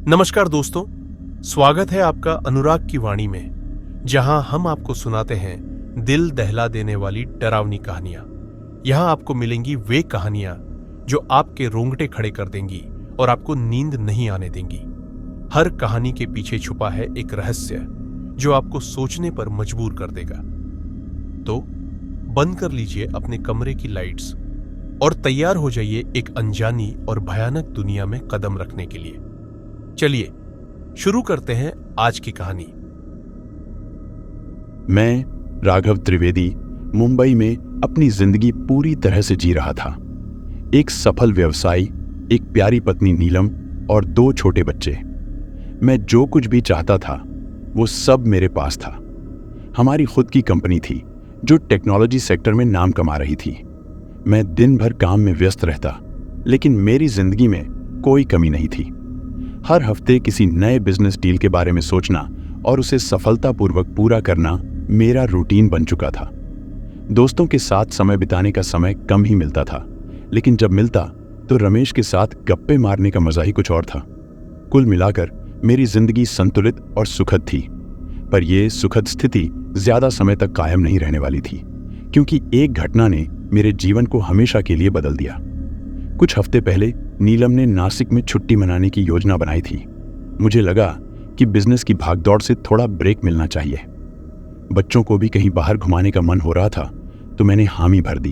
नमस्कार दोस्तों, स्वागत है आपका अनुराग की वाणी में, जहां हम आपको सुनाते हैं दिल दहला देने वाली डरावनी कहानियां। यहां आपको मिलेंगी वे कहानियां जो आपके रोंगटे खड़े कर देंगी और आपको नींद नहीं आने देंगी। हर कहानी के पीछे छुपा है एक रहस्य जो आपको सोचने पर मजबूर कर देगा। तो बंद कर लीजिए अपने कमरे की लाइट्स और तैयार हो जाइए एक अनजानी और भयानक दुनिया में कदम रखने के लिए। चलिए शुरू करते हैं आज की कहानी। मैं राघव त्रिवेदी मुंबई में अपनी जिंदगी पूरी तरह से जी रहा था। एक सफल व्यवसायी, एक प्यारी पत्नी नीलम और 2 छोटे बच्चे। मैं जो कुछ भी चाहता था वो सब मेरे पास था। हमारी खुद की कंपनी थी जो टेक्नोलॉजी सेक्टर में नाम कमा रही थी। मैं दिन भर काम में व्यस्त रहता, लेकिन मेरी जिंदगी में कोई कमी नहीं थी। हर हफ्ते किसी नए बिजनेस डील के बारे में सोचना और उसे सफलतापूर्वक पूरा करना मेरा रूटीन बन चुका था। दोस्तों के साथ समय बिताने का समय कम ही मिलता था, लेकिन जब मिलता तो रमेश के साथ गप्पे मारने का मजा ही कुछ और था। कुल मिलाकर मेरी जिंदगी संतुलित और सुखद थी, पर यह सुखद स्थिति ज्यादा समय तक कायम नहीं रहने वाली थी, क्योंकि एक घटना ने मेरे जीवन को हमेशा के लिए बदल दिया। कुछ हफ्ते पहले नीलम ने नासिक में छुट्टी मनाने की योजना बनाई थी। मुझे लगा कि बिजनेस की भागदौड़ से थोड़ा ब्रेक मिलना चाहिए। बच्चों को भी कहीं बाहर घुमाने का मन हो रहा था, तो मैंने हामी भर दी।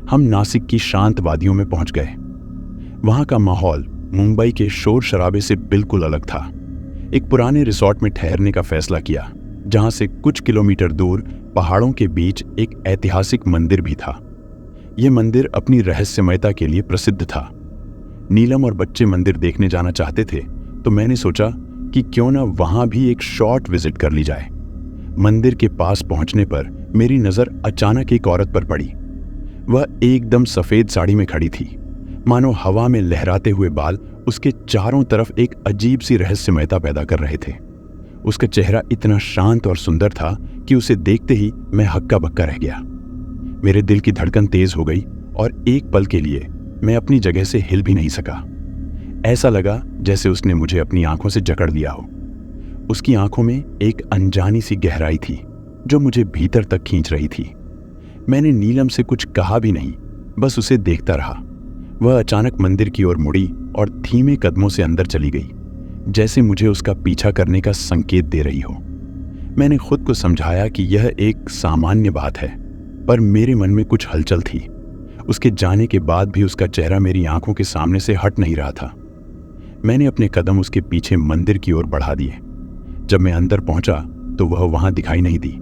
हम नासिक की शांत वादियों में पहुंच गए। वहां का माहौल मुंबई के शोर शराबे से बिल्कुल अलग था। एक पुराने रिसोर्ट में ठहरने का फैसला किया, जहां से कुछ किलोमीटर दूर पहाड़ों के बीच एक ऐतिहासिक मंदिर भी था। यह मंदिर अपनी रहस्यमयता के लिए प्रसिद्ध था। नीलम और बच्चे मंदिर देखने जाना चाहते थे, तो मैंने सोचा कि क्यों न वहां भी एक शॉर्ट विजिट कर ली जाए। मंदिर के पास पहुंचने पर मेरी नजर अचानक एक औरत पर पड़ी। वह एकदम सफेद साड़ी में खड़ी थी, मानो हवा में लहराते हुए बाल उसके चारों तरफ एक अजीब सी रहस्यमयता पैदा कर रहे थे। उसका चेहरा इतना शांत और सुंदर था कि उसे देखते ही मैं हक्का बक्का रह गया। मेरे दिल की धड़कन तेज हो गई और एक पल के लिए मैं अपनी जगह से हिल भी नहीं सका। ऐसा लगा जैसे उसने मुझे अपनी आंखों से जकड़ लिया हो। उसकी आंखों में एक अनजानी सी गहराई थी जो मुझे भीतर तक खींच रही थी। मैंने नीलम से कुछ कहा भी नहीं, बस उसे देखता रहा। वह अचानक मंदिर की ओर मुड़ी और धीमे कदमों से अंदर चली गई, जैसे मुझे उसका पीछा करने का संकेत दे रही हो। मैंने खुद को समझाया कि यह एक सामान्य बात है, पर मेरे मन में कुछ हलचल थी। उसके जाने के बाद भी उसका चेहरा मेरी आंखों के सामने से हट नहीं रहा था। मैंने अपने कदम उसके पीछे मंदिर की ओर बढ़ा दिए। जब मैं अंदर पहुंचा तो वह वहां दिखाई नहीं दी।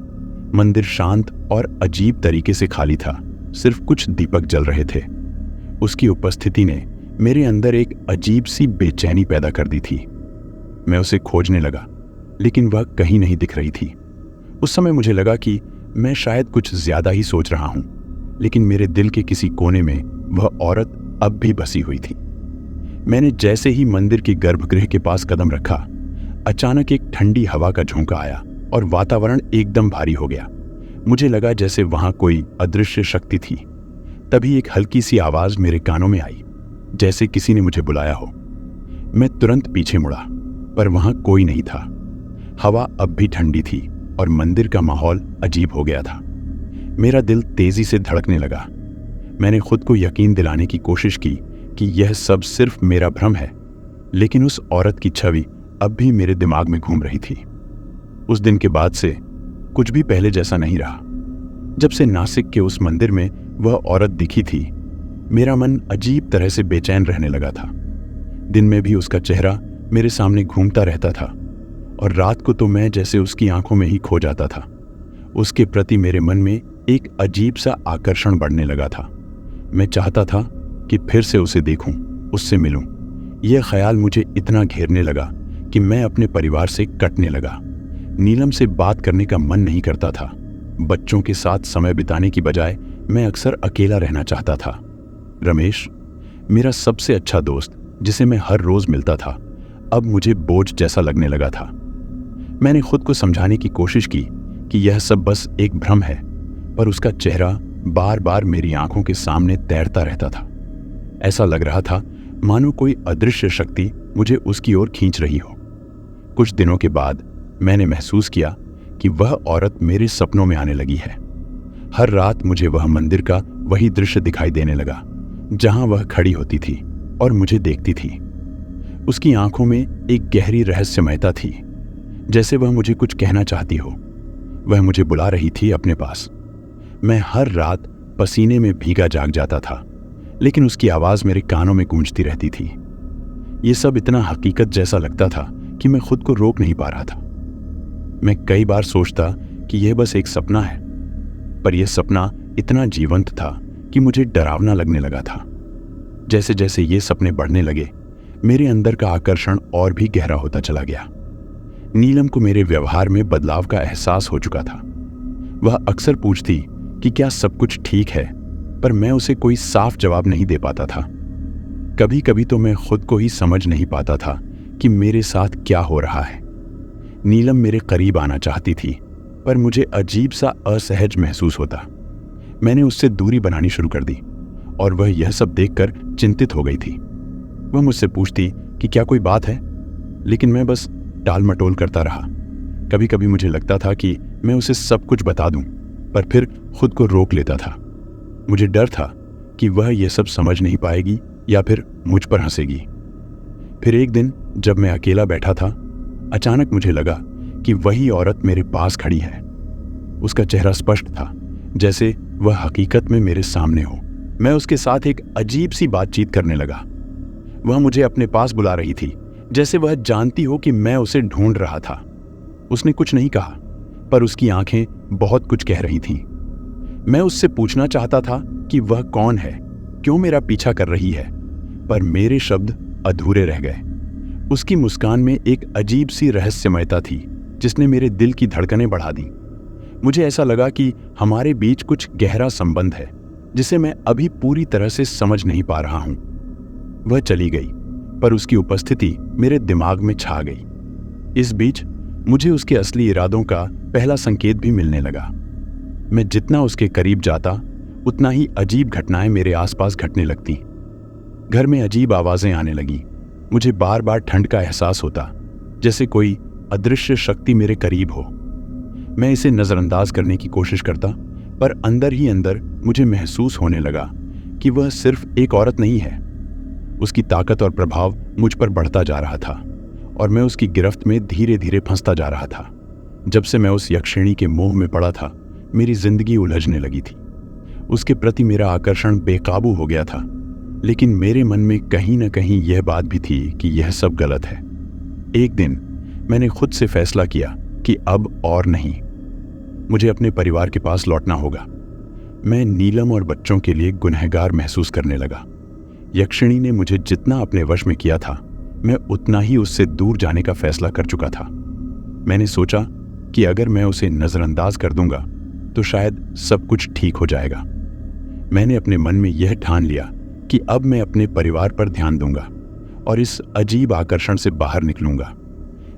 मंदिर शांत और अजीब तरीके से खाली था, सिर्फ कुछ दीपक जल रहे थे। उसकी उपस्थिति ने मेरे अंदर एक अजीब सी बेचैनी पैदा कर दी थी। मैं उसे खोजने लगा, लेकिन वह कहीं नहीं दिख रही थी। उस समय मुझे लगा कि मैं शायद कुछ ज्यादा ही सोच रहा हूं, लेकिन मेरे दिल के किसी कोने में वह औरत अब भी बसी हुई थी। मैंने जैसे ही मंदिर के गर्भगृह के पास कदम रखा, अचानक एक ठंडी हवा का झोंका आया और वातावरण एकदम भारी हो गया। मुझे लगा जैसे वहां कोई अदृश्य शक्ति थी। तभी एक हल्की सी आवाज मेरे कानों में आई, जैसे किसी ने मुझे बुलाया हो। मैं तुरंत पीछे मुड़ा, पर वहां कोई नहीं था। हवा अब भी ठंडी थी और मंदिर का माहौल अजीब हो गया था। मेरा दिल तेजी से धड़कने लगा। मैंने खुद को यकीन दिलाने की कोशिश की कि यह सब सिर्फ मेरा भ्रम है, लेकिन उस औरत की छवि अब भी मेरे दिमाग में घूम रही थी। उस दिन के बाद से कुछ भी पहले जैसा नहीं रहा। जब से नासिक के उस मंदिर में वह औरत दिखी थी, मेरा मन अजीब तरह से बेचैन रहने लगा था। दिन में भी उसका चेहरा मेरे सामने घूमता रहता था और रात को तो मैं जैसे उसकी आंखों में ही खो जाता था। उसके प्रति मेरे मन में एक अजीब सा आकर्षण बढ़ने लगा था। मैं चाहता था कि फिर से उसे देखूं, उससे मिलूं। यह ख्याल मुझे इतना घेरने लगा कि मैं अपने परिवार से कटने लगा। नीलम से बात करने का मन नहीं करता था। बच्चों के साथ समय बिताने की बजाय मैं अक्सर अकेला रहना चाहता था। रमेश, मेरा सबसे अच्छा दोस्त, जिसे मैं हर रोज मिलता था, अब मुझे बोझ जैसा लगने लगा था। मैंने खुद को समझाने की कोशिश की कि यह सब बस एक भ्रम है, पर उसका चेहरा बार बार मेरी आंखों के सामने तैरता रहता था। ऐसा लग रहा था मानो कोई अदृश्य शक्ति मुझे उसकी ओर खींच रही हो। कुछ दिनों के बाद मैंने महसूस किया कि वह औरत मेरे सपनों में आने लगी है। हर रात मुझे वह मंदिर का वही दृश्य दिखाई देने लगा जहां वह खड़ी होती थी और मुझे देखती थी। उसकी आंखों में एक गहरी रहस्यमयता थी, जैसे वह मुझे कुछ कहना चाहती हो। वह मुझे बुला रही थी अपने पास। मैं हर रात पसीने में भीगा जाग जाता था, लेकिन उसकी आवाज मेरे कानों में गूंजती रहती थी। ये सब इतना हकीकत जैसा लगता था कि मैं खुद को रोक नहीं पा रहा था। मैं कई बार सोचता कि यह बस एक सपना है, पर यह सपना इतना जीवंत था कि मुझे डरावना लगने लगा था। जैसे जैसे ये सपने बढ़ने लगे, मेरे अंदर का आकर्षण और भी गहरा होता चला गया। नीलम को मेरे व्यवहार में बदलाव का एहसास हो चुका था। वह अक्सर पूछती कि क्या सब कुछ ठीक है, पर मैं उसे कोई साफ जवाब नहीं दे पाता था। कभी कभी तो मैं खुद को ही समझ नहीं पाता था कि मेरे साथ क्या हो रहा है। नीलम मेरे करीब आना चाहती थी, पर मुझे अजीब सा असहज महसूस होता। मैंने उससे दूरी बनानी शुरू कर दी और वह यह सब देखकर चिंतित हो गई थी। वह मुझसे पूछती कि क्या कोई बात है, लेकिन मैं बस टाल मटोल करता रहा। कभी कभी मुझे लगता था कि मैं उसे सब कुछ बता दूं, पर फिर खुद को रोक लेता था। मुझे डर था कि वह यह सब समझ नहीं पाएगी या फिर मुझ पर हंसेगी। फिर एक दिन जब मैं अकेला बैठा था, अचानक मुझे लगा कि वही औरत मेरे पास खड़ी है। उसका चेहरा स्पष्ट था, जैसे वह हकीकत में मेरे सामने हो। मैं उसके साथ एक अजीब सी बातचीत करने लगा। वह मुझे अपने पास बुला रही थी, जैसे वह जानती हो कि मैं उसे ढूंढ रहा था। उसने कुछ नहीं कहा, पर उसकी आंखें बहुत कुछ कह रही थीं। मैं उससे पूछना चाहता था कि वह कौन है, क्यों मेरा पीछा कर रही है, पर मेरे शब्द अधूरे रह गए। उसकी मुस्कान में एक अजीब सी रहस्यमयता थी, जिसने मेरे दिल की धड़कनें बढ़ा दी। मुझे ऐसा लगा कि हमारे बीच कुछ गहरा संबंध है, जिसे मैं अभी पूरी तरह से समझ नहीं पा रहा हूं। वह चली गई, पर उसकी उपस्थिति मेरे दिमाग में छा गई। इस बीच मुझे उसके असली इरादों का पहला संकेत भी मिलने लगा। मैं जितना उसके करीब जाता, उतना ही अजीब घटनाएं मेरे आसपास घटने लगती। घर में अजीब आवाजें आने लगी। मुझे बार बार ठंड का एहसास होता, जैसे कोई अदृश्य शक्ति मेरे करीब हो। मैं इसे नजरअंदाज करने की कोशिश करता, पर अंदर ही अंदर मुझे महसूस होने लगा कि वह सिर्फ एक औरत नहीं है। उसकी ताकत और प्रभाव मुझ पर बढ़ता जा रहा था और मैं उसकी गिरफ्त में धीरे धीरे फंसता जा रहा था। जब से मैं उस यक्षिणी के मोह में पड़ा था, मेरी जिंदगी उलझने लगी थी। उसके प्रति मेरा आकर्षण बेकाबू हो गया था, लेकिन मेरे मन में कहीं न कहीं यह बात भी थी कि यह सब गलत है। एक दिन मैंने खुद से फैसला किया कि अब और नहीं, मुझे अपने परिवार के पास लौटना होगा। मैं नीलम और बच्चों के लिए गुनहगार महसूस करने लगा। यक्षिणी ने मुझे जितना अपने वश में किया था, मैं उतना ही उससे दूर जाने का फैसला कर चुका था। मैंने सोचा कि अगर मैं उसे नजरअंदाज कर दूंगा तो शायद सब कुछ ठीक हो जाएगा। मैंने अपने मन में यह ठान लिया कि अब मैं अपने परिवार पर ध्यान दूंगा और इस अजीब आकर्षण से बाहर निकलूंगा।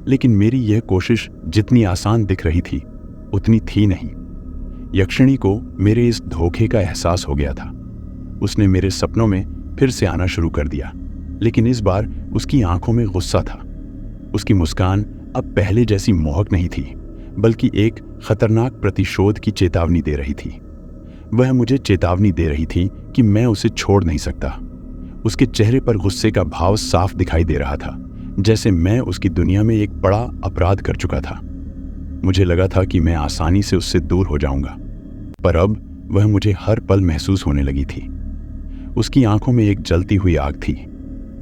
लेकिन मेरी यह कोशिश जितनी आसान दिख रही थी, उतनी थी नहीं। यक्षिणी को मेरे इस धोखे का एहसास हो गया था। उसने मेरे सपनों में फिर से आना शुरू कर दिया, लेकिन इस बार उसकी आंखों में गुस्सा था। उसकी मुस्कान अब पहले जैसी मोहक नहीं थी, बल्कि एक खतरनाक प्रतिशोध की चेतावनी दे रही थी। वह मुझे चेतावनी दे रही थी कि मैं उसे छोड़ नहीं सकता। उसके चेहरे पर गुस्से का भाव साफ दिखाई दे रहा था, जैसे मैं उसकी दुनिया में एक बड़ा अपराध कर चुका था। मुझे लगा था कि मैं आसानी से उससे दूर हो जाऊंगा, पर अब वह मुझे हर पल महसूस होने लगी थी। उसकी आंखों में एक जलती हुई आग थी,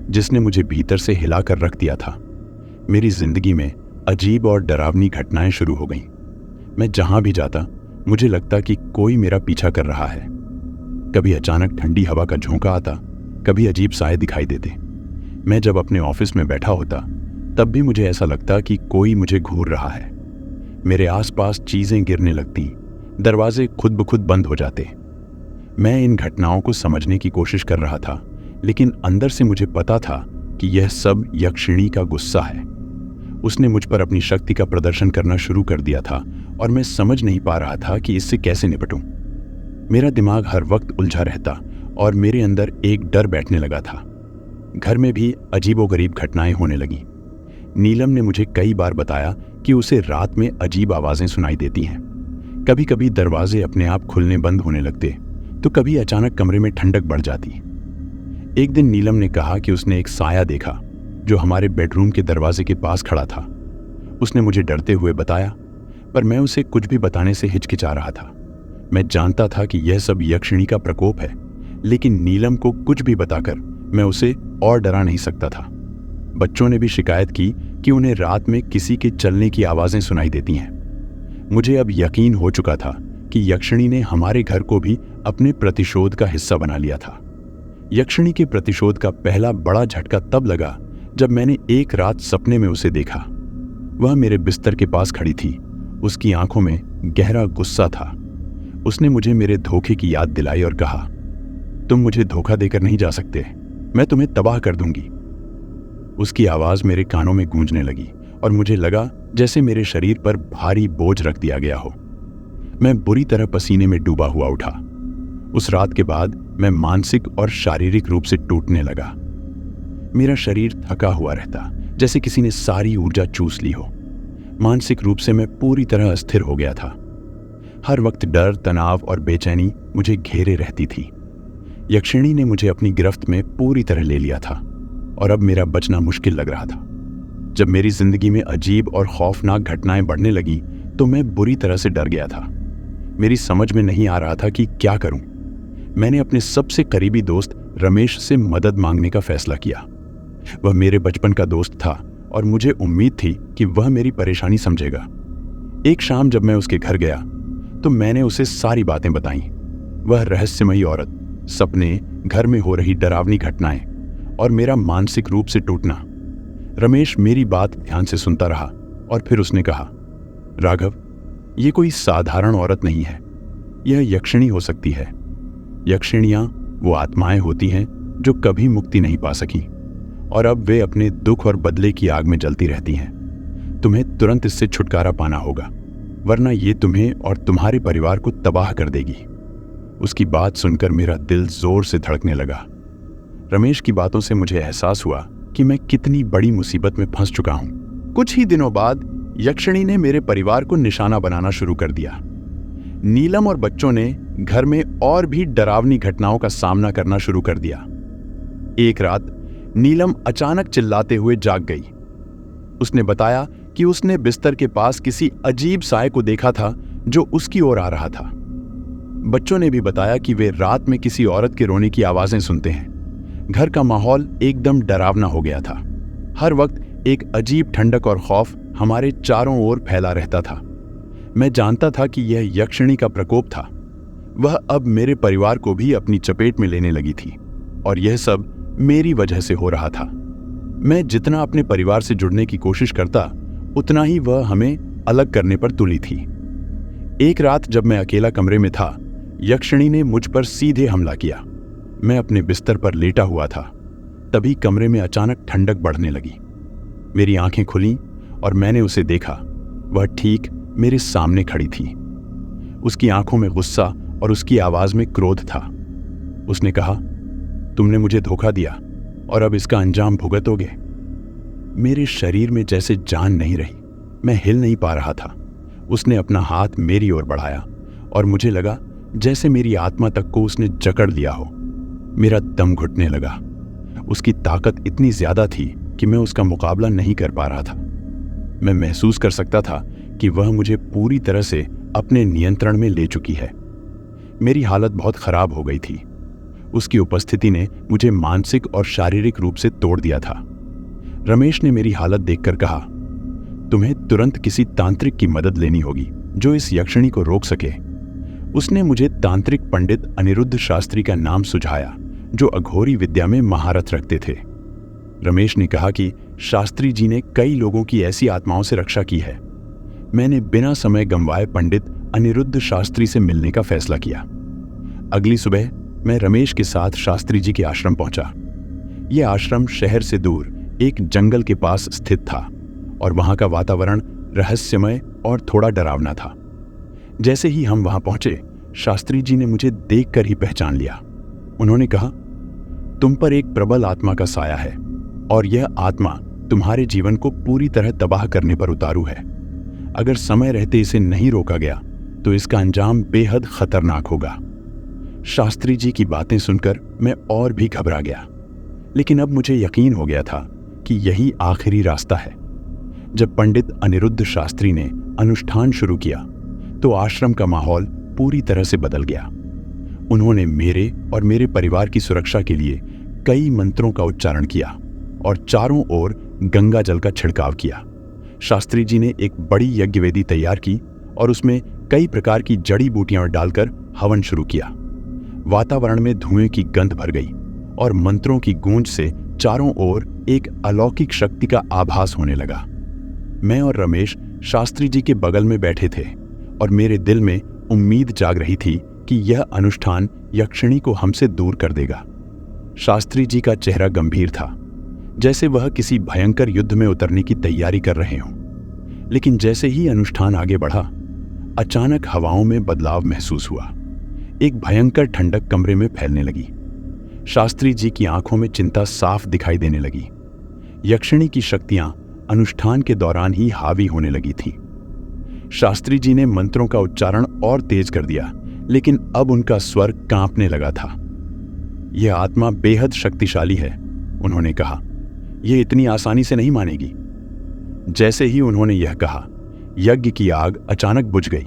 जिसने मुझे भीतर से हिलाकर रख दिया था। मेरी जिंदगी में अजीब और डरावनी घटनाएं शुरू हो गईं। मैं जहां भी जाता, मुझे लगता कि कोई मेरा पीछा कर रहा है। कभी अचानक ठंडी हवा का झोंका आता, कभी अजीब साए दिखाई देते। मैं जब अपने ऑफिस में बैठा होता, तब भी मुझे ऐसा लगता कि कोई मुझे घूर रहा है। मेरे आसपास चीजें गिरने लगती, दरवाजे खुद ब खुद बंद हो जाते। मैं इन घटनाओं को समझने की कोशिश कर रहा था, लेकिन अंदर से मुझे पता था कि यह सब यक्षिणी का गुस्सा है। उसने मुझ पर अपनी शक्ति का प्रदर्शन करना शुरू कर दिया था और मैं समझ नहीं पा रहा था कि इससे कैसे निपटूं। मेरा दिमाग हर वक्त उलझा रहता और मेरे अंदर एक डर बैठने लगा था। घर में भी अजीबोगरीब घटनाएं होने लगीं। नीलम ने मुझे कई बार बताया कि उसे रात में अजीब आवाजें सुनाई देती हैं। कभी कभी दरवाजे अपने आप खुलने बंद होने लगते, तो कभी अचानक कमरे में ठंडक बढ़ जाती। एक दिन नीलम ने कहा कि उसने एक साया देखा जो हमारे बेडरूम के दरवाजे के पास खड़ा था। उसने मुझे डरते हुए बताया, पर मैं उसे कुछ भी बताने से हिचकिचा रहा था। मैं जानता था कि यह सब यक्षिणी का प्रकोप है, लेकिन नीलम को कुछ भी बताकर मैं उसे और डरा नहीं सकता था। बच्चों ने भी शिकायत की कि उन्हें रात में किसी के चलने की आवाजें सुनाई देती हैं। मुझे अब यकीन हो चुका था कि यक्षिणी ने हमारे घर को भी अपने प्रतिशोध का हिस्सा बना लिया था। यक्षिणी के प्रतिशोध का पहला बड़ा झटका तब लगा जब मैंने एक रात सपने में उसे देखा। वह मेरे बिस्तर के पास खड़ी थी। उसकी आंखों में गहरा गुस्सा था। उसने मुझे मेरे धोखे की याद दिलाई और कहा, तुम मुझे धोखा देकर नहीं जा सकते, मैं तुम्हें तबाह कर दूंगी। उसकी आवाज मेरे कानों में गूंजने लगी और मुझे लगा जैसे मेरे शरीर पर भारी बोझ रख दिया गया हो। मैं बुरी तरह पसीने में डूबा हुआ उठा। उस रात के बाद मैं मानसिक और शारीरिक रूप से टूटने लगा। मेरा शरीर थका हुआ रहता, जैसे किसी ने सारी ऊर्जा चूस ली हो। मानसिक रूप से मैं पूरी तरह अस्थिर हो गया था। हर वक्त डर, तनाव और बेचैनी मुझे घेरे रहती थी। यक्षिणी ने मुझे अपनी गिरफ्त में पूरी तरह ले लिया था और अब मेरा बचना मुश्किल लग रहा था। जब मेरी जिंदगी में अजीब और खौफनाक घटनाएं बढ़ने लगी तो मैं बुरी तरह से डर गया था। मेरी समझ में नहीं आ रहा था कि क्या करूं। मैंने अपने सबसे करीबी दोस्त रमेश से मदद मांगने का फैसला किया। वह मेरे बचपन का दोस्त था और मुझे उम्मीद थी कि वह मेरी परेशानी समझेगा। एक शाम जब मैं उसके घर गया तो मैंने उसे सारी बातें बताईं। वह रहस्यमयी औरत, सपने, घर में हो रही डरावनी घटनाएं और मेरा मानसिक रूप से टूटना। रमेश मेरी बात ध्यान से सुनता रहा और फिर उसने कहा, राघव, ये कोई साधारण औरत नहीं है, यह यक्षिणी हो सकती है। यक्षिणियां वो आत्माएं होती हैं जो कभी मुक्ति नहीं पा सकी और अब वे अपने दुख और बदले की आग में जलती रहती हैं। तुम्हें तुरंत इससे छुटकारा पाना होगा, वरना ये तुम्हें और तुम्हारे परिवार को तबाह कर देगी। उसकी बात सुनकर मेरा दिल जोर से धड़कने लगा। रमेश की बातों से मुझे एहसास हुआ कि मैं कितनी बड़ी मुसीबत में फंस चुका हूं। कुछ ही दिनों बाद यक्षिणी ने मेरे परिवार को निशाना बनाना शुरू कर दिया। नीलम और बच्चों ने घर में और भी डरावनी घटनाओं का सामना करना शुरू कर दिया। एक रात नीलम अचानक चिल्लाते हुए जाग गई। उसने बताया कि उसने बिस्तर के पास किसी अजीब साए को देखा था जो उसकी ओर आ रहा था। बच्चों ने भी बताया कि वे रात में किसी औरत के रोने की आवाजें सुनते हैं। घर का माहौल एकदम डरावना हो गया था। हर वक्त एक अजीब ठंडक और खौफ हमारे चारों ओर फैला रहता था। मैं जानता था कि यह यक्षिणी का प्रकोप था। वह अब मेरे परिवार को भी अपनी चपेट में लेने लगी थी और यह सब मेरी वजह से हो रहा था। मैं जितना अपने परिवार से जुड़ने की कोशिश करता, उतना ही वह हमें अलग करने पर तुली थी। एक रात जब मैं अकेला कमरे में था, यक्षिणी ने मुझ पर सीधे हमला किया। मैं अपने बिस्तर पर लेटा हुआ था। तभी कमरे में अचानक ठंडक बढ़ने लगी। मेरी आंखें खुलीं और मैंने उसे देखा। वह ठीक मेरे सामने खड़ी थी। उसकी आंखों में गुस्सा और उसकी आवाज में क्रोध था। उसने कहा, तुमने मुझे धोखा दिया और अब इसका अंजाम भुगतोगे। मेरे शरीर में जैसे जान नहीं रही। मैं हिल नहीं पा रहा था। उसने अपना हाथ मेरी ओर बढ़ाया और मुझे लगा जैसे मेरी आत्मा तक को उसने जकड़ लिया हो। मेरा दम घुटने लगा। उसकी ताकत इतनी ज्यादा थी कि मैं उसका मुकाबला नहीं कर पा रहा था। मैं महसूस कर सकता था कि वह मुझे पूरी तरह से अपने नियंत्रण में ले चुकी है। मेरी हालत बहुत खराब हो गई थी। उसकी उपस्थिति ने मुझे मानसिक और शारीरिक रूप से तोड़ दिया था। रमेश ने मेरी हालत देखकर कहा, तुम्हें तुरंत किसी तांत्रिक की मदद लेनी होगी जो इस यक्षिणी को रोक सके। उसने मुझे तांत्रिक पंडित अनिरुद्ध शास्त्री का नाम सुझाया, जो अघोरी विद्या में महारत रखते थे। रमेश ने कहा कि शास्त्री जी ने कई लोगों की ऐसी आत्माओं से रक्षा की है। मैंने बिना समय गंवाए पंडित अनिरुद्ध शास्त्री से मिलने का फैसला किया। अगली सुबह मैं रमेश के साथ शास्त्री जी के आश्रम पहुंचा। यह आश्रम शहर से दूर एक जंगल के पास स्थित था और वहां का वातावरण रहस्यमय और थोड़ा डरावना था। जैसे ही हम वहां पहुंचे, शास्त्री जी ने मुझे देखकर ही पहचान लिया। उन्होंने कहा, तुम पर एक प्रबल आत्मा का साया है और यह आत्मा तुम्हारे जीवन को पूरी तरह तबाह करने पर उतारू है। अगर समय रहते इसे नहीं रोका गया तो इसका अंजाम बेहद खतरनाक होगा। शास्त्री जी की बातें सुनकर मैं और भी घबरा गया, लेकिन अब मुझे यकीन हो गया था कि यही आखिरी रास्ता है। जब पंडित अनिरुद्ध शास्त्री ने अनुष्ठान शुरू किया तो आश्रम का माहौल पूरी तरह से बदल गया। उन्होंने मेरे और मेरे परिवार की सुरक्षा के लिए कई मंत्रों का उच्चारण किया और चारों ओर गंगा जल का छिड़काव किया। शास्त्री जी ने एक बड़ी यज्ञवेदी तैयार की और उसमें कई प्रकार की जड़ी बूटियां डालकर हवन शुरू किया। वातावरण में धुएं की गंध भर गई और मंत्रों की गूंज से चारों ओर एक अलौकिक शक्ति का आभास होने लगा। मैं और रमेश शास्त्री जी के बगल में बैठे थे और मेरे दिल में उम्मीद जाग रही थी कि यह अनुष्ठान यक्षिणी को हमसे दूर कर देगा। शास्त्री जी का चेहरा गंभीर था, जैसे वह किसी भयंकर युद्ध में उतरने की तैयारी कर रहे हों। लेकिन जैसे ही अनुष्ठान आगे बढ़ा, अचानक हवाओं में बदलाव महसूस हुआ। एक भयंकर ठंडक कमरे में फैलने लगी। शास्त्री जी की आंखों में चिंता साफ दिखाई देने लगी। यक्षिणी की शक्तियां अनुष्ठान के दौरान ही हावी होने लगी थी। शास्त्री जी ने मंत्रों का उच्चारण और तेज कर दिया, लेकिन अब उनका स्वर कांपने लगा था। यह आत्मा बेहद शक्तिशाली है, उन्होंने कहा। यह इतनी आसानी से नहीं मानेगी। जैसे ही उन्होंने यह कहा, यज्ञ की आग अचानक बुझ गई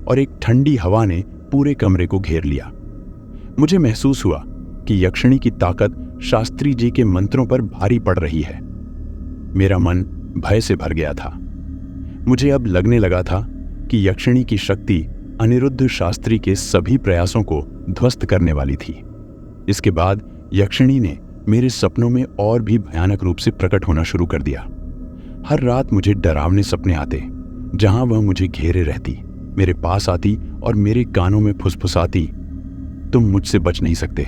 और एक ठंडी हवा ने पूरे कमरे को घेर लिया। मुझे महसूस हुआ कि यक्षिणी की ताकत शास्त्री जी के मंत्रों पर भारी पड़ रही है। मेरा मन भय से भर गया था। मुझे अब लगने लगा था कि यक्षिणी की शक्ति अनिरुद्ध शास्त्री के सभी प्रयासों को ध्वस्त करने वाली थी। इसके बाद यक्षिणी ने मेरे सपनों में और भी भयानक रूप से प्रकट होना शुरू कर दिया। हर रात मुझे डरावने सपने आते, जहां वह मुझे घेरे रहती, मेरे पास आती और मेरे कानों में फुसफुसाती, तुम मुझसे बच नहीं सकते।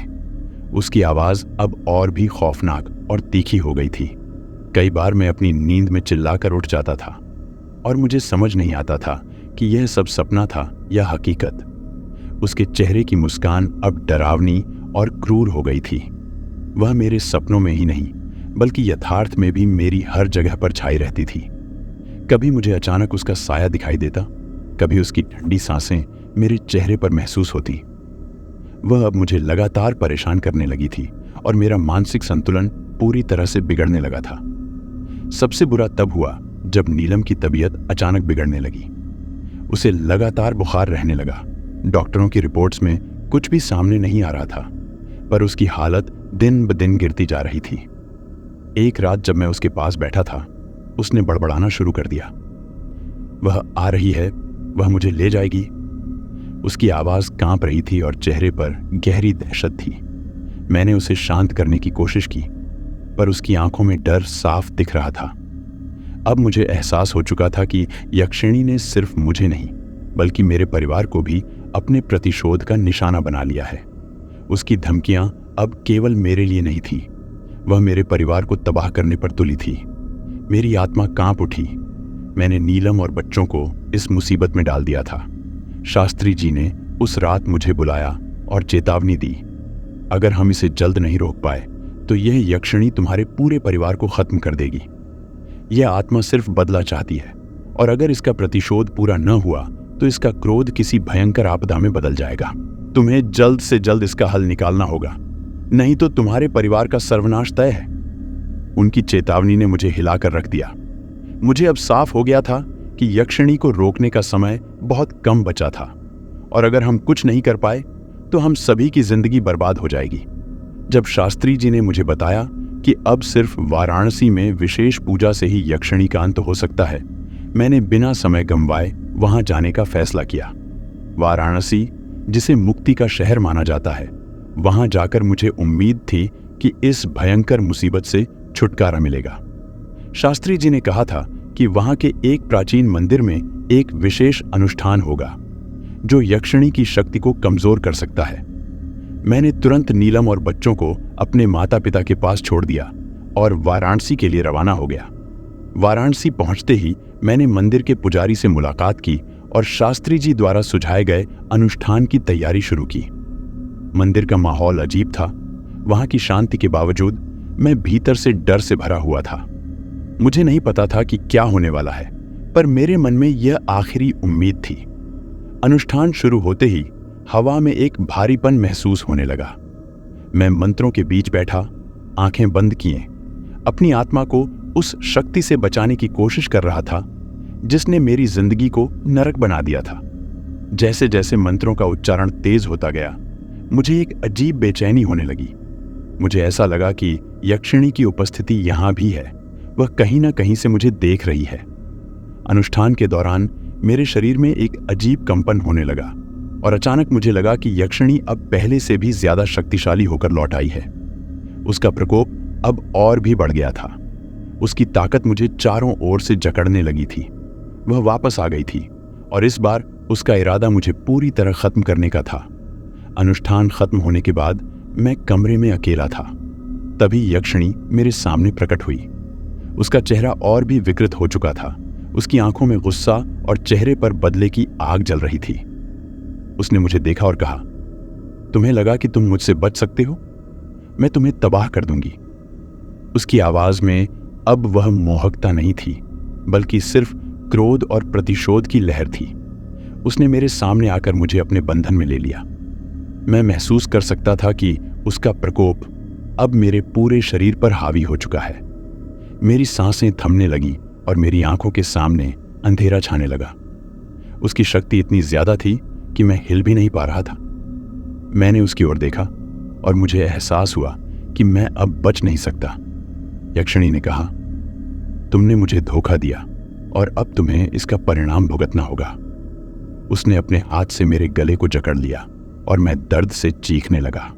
उसकी आवाज अब और भी खौफनाक और तीखी हो गई थी। कई बार मैं अपनी नींद में चिल्लाकर उठ जाता था और मुझे समझ नहीं आता था कि यह सब सपना था या हकीकत। उसके चेहरे की मुस्कान अब डरावनी और क्रूर हो गई थी। वह मेरे सपनों में ही नहीं बल्कि यथार्थ में भी मेरी हर जगह पर छाई रहती थी। कभी मुझे अचानक उसका साया दिखाई देता, कभी उसकी ठंडी सांसें मेरे चेहरे पर महसूस होती। वह अब मुझे लगातार परेशान करने लगी थी और मेरा मानसिक संतुलन पूरी तरह से बिगड़ने लगा था। सबसे बुरा तब हुआ जब नीलम की तबीयत अचानक बिगड़ने लगी। उसे लगातार बुखार रहने लगा। डॉक्टरों की रिपोर्ट्स में कुछ भी सामने नहीं आ रहा था, पर उसकी हालत दिन ब दिन गिरती जा रही थी। एक रात जब मैं उसके पास बैठा था, उसने बड़बड़ाना शुरू कर दिया। वह आ रही है, वह मुझे ले जाएगी। उसकी आवाज कांप रही थी और चेहरे पर गहरी दहशत थी। मैंने उसे शांत करने की कोशिश की, पर उसकी आंखों में डर साफ दिख रहा था। अब मुझे एहसास हो चुका था कि यक्षिणी ने सिर्फ मुझे नहीं बल्कि मेरे परिवार को भी अपने प्रतिशोध का निशाना बना लिया है। उसकी धमकियां अब केवल मेरे लिए नहीं थी, वह मेरे परिवार को तबाह करने पर तुली थी। मेरी आत्मा कांप उठी। मैंने नीलम और बच्चों को इस मुसीबत में डाल दिया था। शास्त्री जी ने उस रात मुझे बुलाया और चेतावनी दी, अगर हम इसे जल्द नहीं रोक पाए तो यह यक्षिणी तुम्हारे पूरे परिवार को खत्म कर देगी। यह आत्मा सिर्फ बदला चाहती है और अगर इसका प्रतिशोध पूरा न हुआ तो इसका क्रोध किसी भयंकर आपदा में बदल जाएगा। तुम्हें जल्द से जल्द इसका हल निकालना होगा, नहीं तो तुम्हारे परिवार का सर्वनाश तय है। उनकी चेतावनी ने मुझे हिलाकर रख दिया। मुझे अब साफ हो गया था कि यक्षिणी को रोकने का समय बहुत कम बचा था और अगर हम कुछ नहीं कर पाए तो हम सभी की जिंदगी बर्बाद हो जाएगी। जब शास्त्री जी ने मुझे बताया कि अब सिर्फ वाराणसी में विशेष पूजा से ही यक्षिणी का अंत हो सकता है, मैंने बिना समय गंवाए वहां जाने का फैसला किया। वाराणसी, जिसे मुक्ति का शहर माना जाता है, वहां जाकर मुझे उम्मीद थी कि इस भयंकर मुसीबत से छुटकारा मिलेगा। शास्त्री जी ने कहा था कि वहां के एक प्राचीन मंदिर में एक विशेष अनुष्ठान होगा जो यक्षिणी की शक्ति को कमजोर कर सकता है। मैंने तुरंत नीलम और बच्चों को अपने माता पिता के पास छोड़ दिया और वाराणसी के लिए रवाना हो गया। वाराणसी पहुंचते ही मैंने मंदिर के पुजारी से मुलाकात की और शास्त्री जी द्वारा सुझाए गए अनुष्ठान की तैयारी शुरू की। मंदिर का माहौल अजीब था। वहां की शांति के बावजूद मैं भीतर से डर से भरा हुआ था। मुझे नहीं पता था कि क्या होने वाला है, पर मेरे मन में यह आखिरी उम्मीद थी। अनुष्ठान शुरू होते ही हवा में एक भारीपन महसूस होने लगा। मैं मंत्रों के बीच बैठा, आंखें बंद किए, अपनी आत्मा को उस शक्ति से बचाने की कोशिश कर रहा था जिसने मेरी जिंदगी को नरक बना दिया था। जैसे जैसे मंत्रों का उच्चारण तेज होता गया, मुझे एक अजीब बेचैनी होने लगी। मुझे ऐसा लगा कि यक्षिणी की उपस्थिति यहां भी है, वह कहीं ना कहीं से मुझे देख रही है। अनुष्ठान के दौरान मेरे शरीर में एक अजीब कंपन होने लगा और अचानक मुझे लगा कि यक्षिणी अब पहले से भी ज्यादा शक्तिशाली होकर लौट आई है। उसका प्रकोप अब और भी बढ़ गया था। उसकी ताकत मुझे चारों ओर से जकड़ने लगी थी। वह वापस आ गई थी और इस बार उसका इरादा मुझे पूरी तरह खत्म करने का था। अनुष्ठान खत्म होने के बाद मैं कमरे में अकेला था। तभी यक्षिणी मेरे सामने प्रकट हुई। उसका चेहरा और भी विकृत हो चुका था। उसकी आंखों में गुस्सा और चेहरे पर बदले की आग जल रही थी। उसने मुझे देखा और कहा, तुम्हें लगा कि तुम मुझसे बच सकते हो? मैं तुम्हें तबाह कर दूंगी। उसकी आवाज में अब वह मोहकता नहीं थी, बल्कि सिर्फ क्रोध और प्रतिशोध की लहर थी। उसने मेरे सामने आकर मुझे अपने बंधन में ले लिया। मैं महसूस कर सकता था कि उसका प्रकोप अब मेरे पूरे शरीर पर हावी हो चुका है। मेरी सांसें थमने लगी और मेरी आंखों के सामने अंधेरा छाने लगा। उसकी शक्ति इतनी ज्यादा थी कि मैं हिल भी नहीं पा रहा था। मैंने उसकी ओर देखा और मुझे एहसास हुआ कि मैं अब बच नहीं सकता। यक्षिणी ने कहा, तुमने मुझे धोखा दिया और अब तुम्हें इसका परिणाम भुगतना होगा। उसने अपने हाथ से मेरे गले को जकड़ लिया और मैं दर्द से चीखने लगा।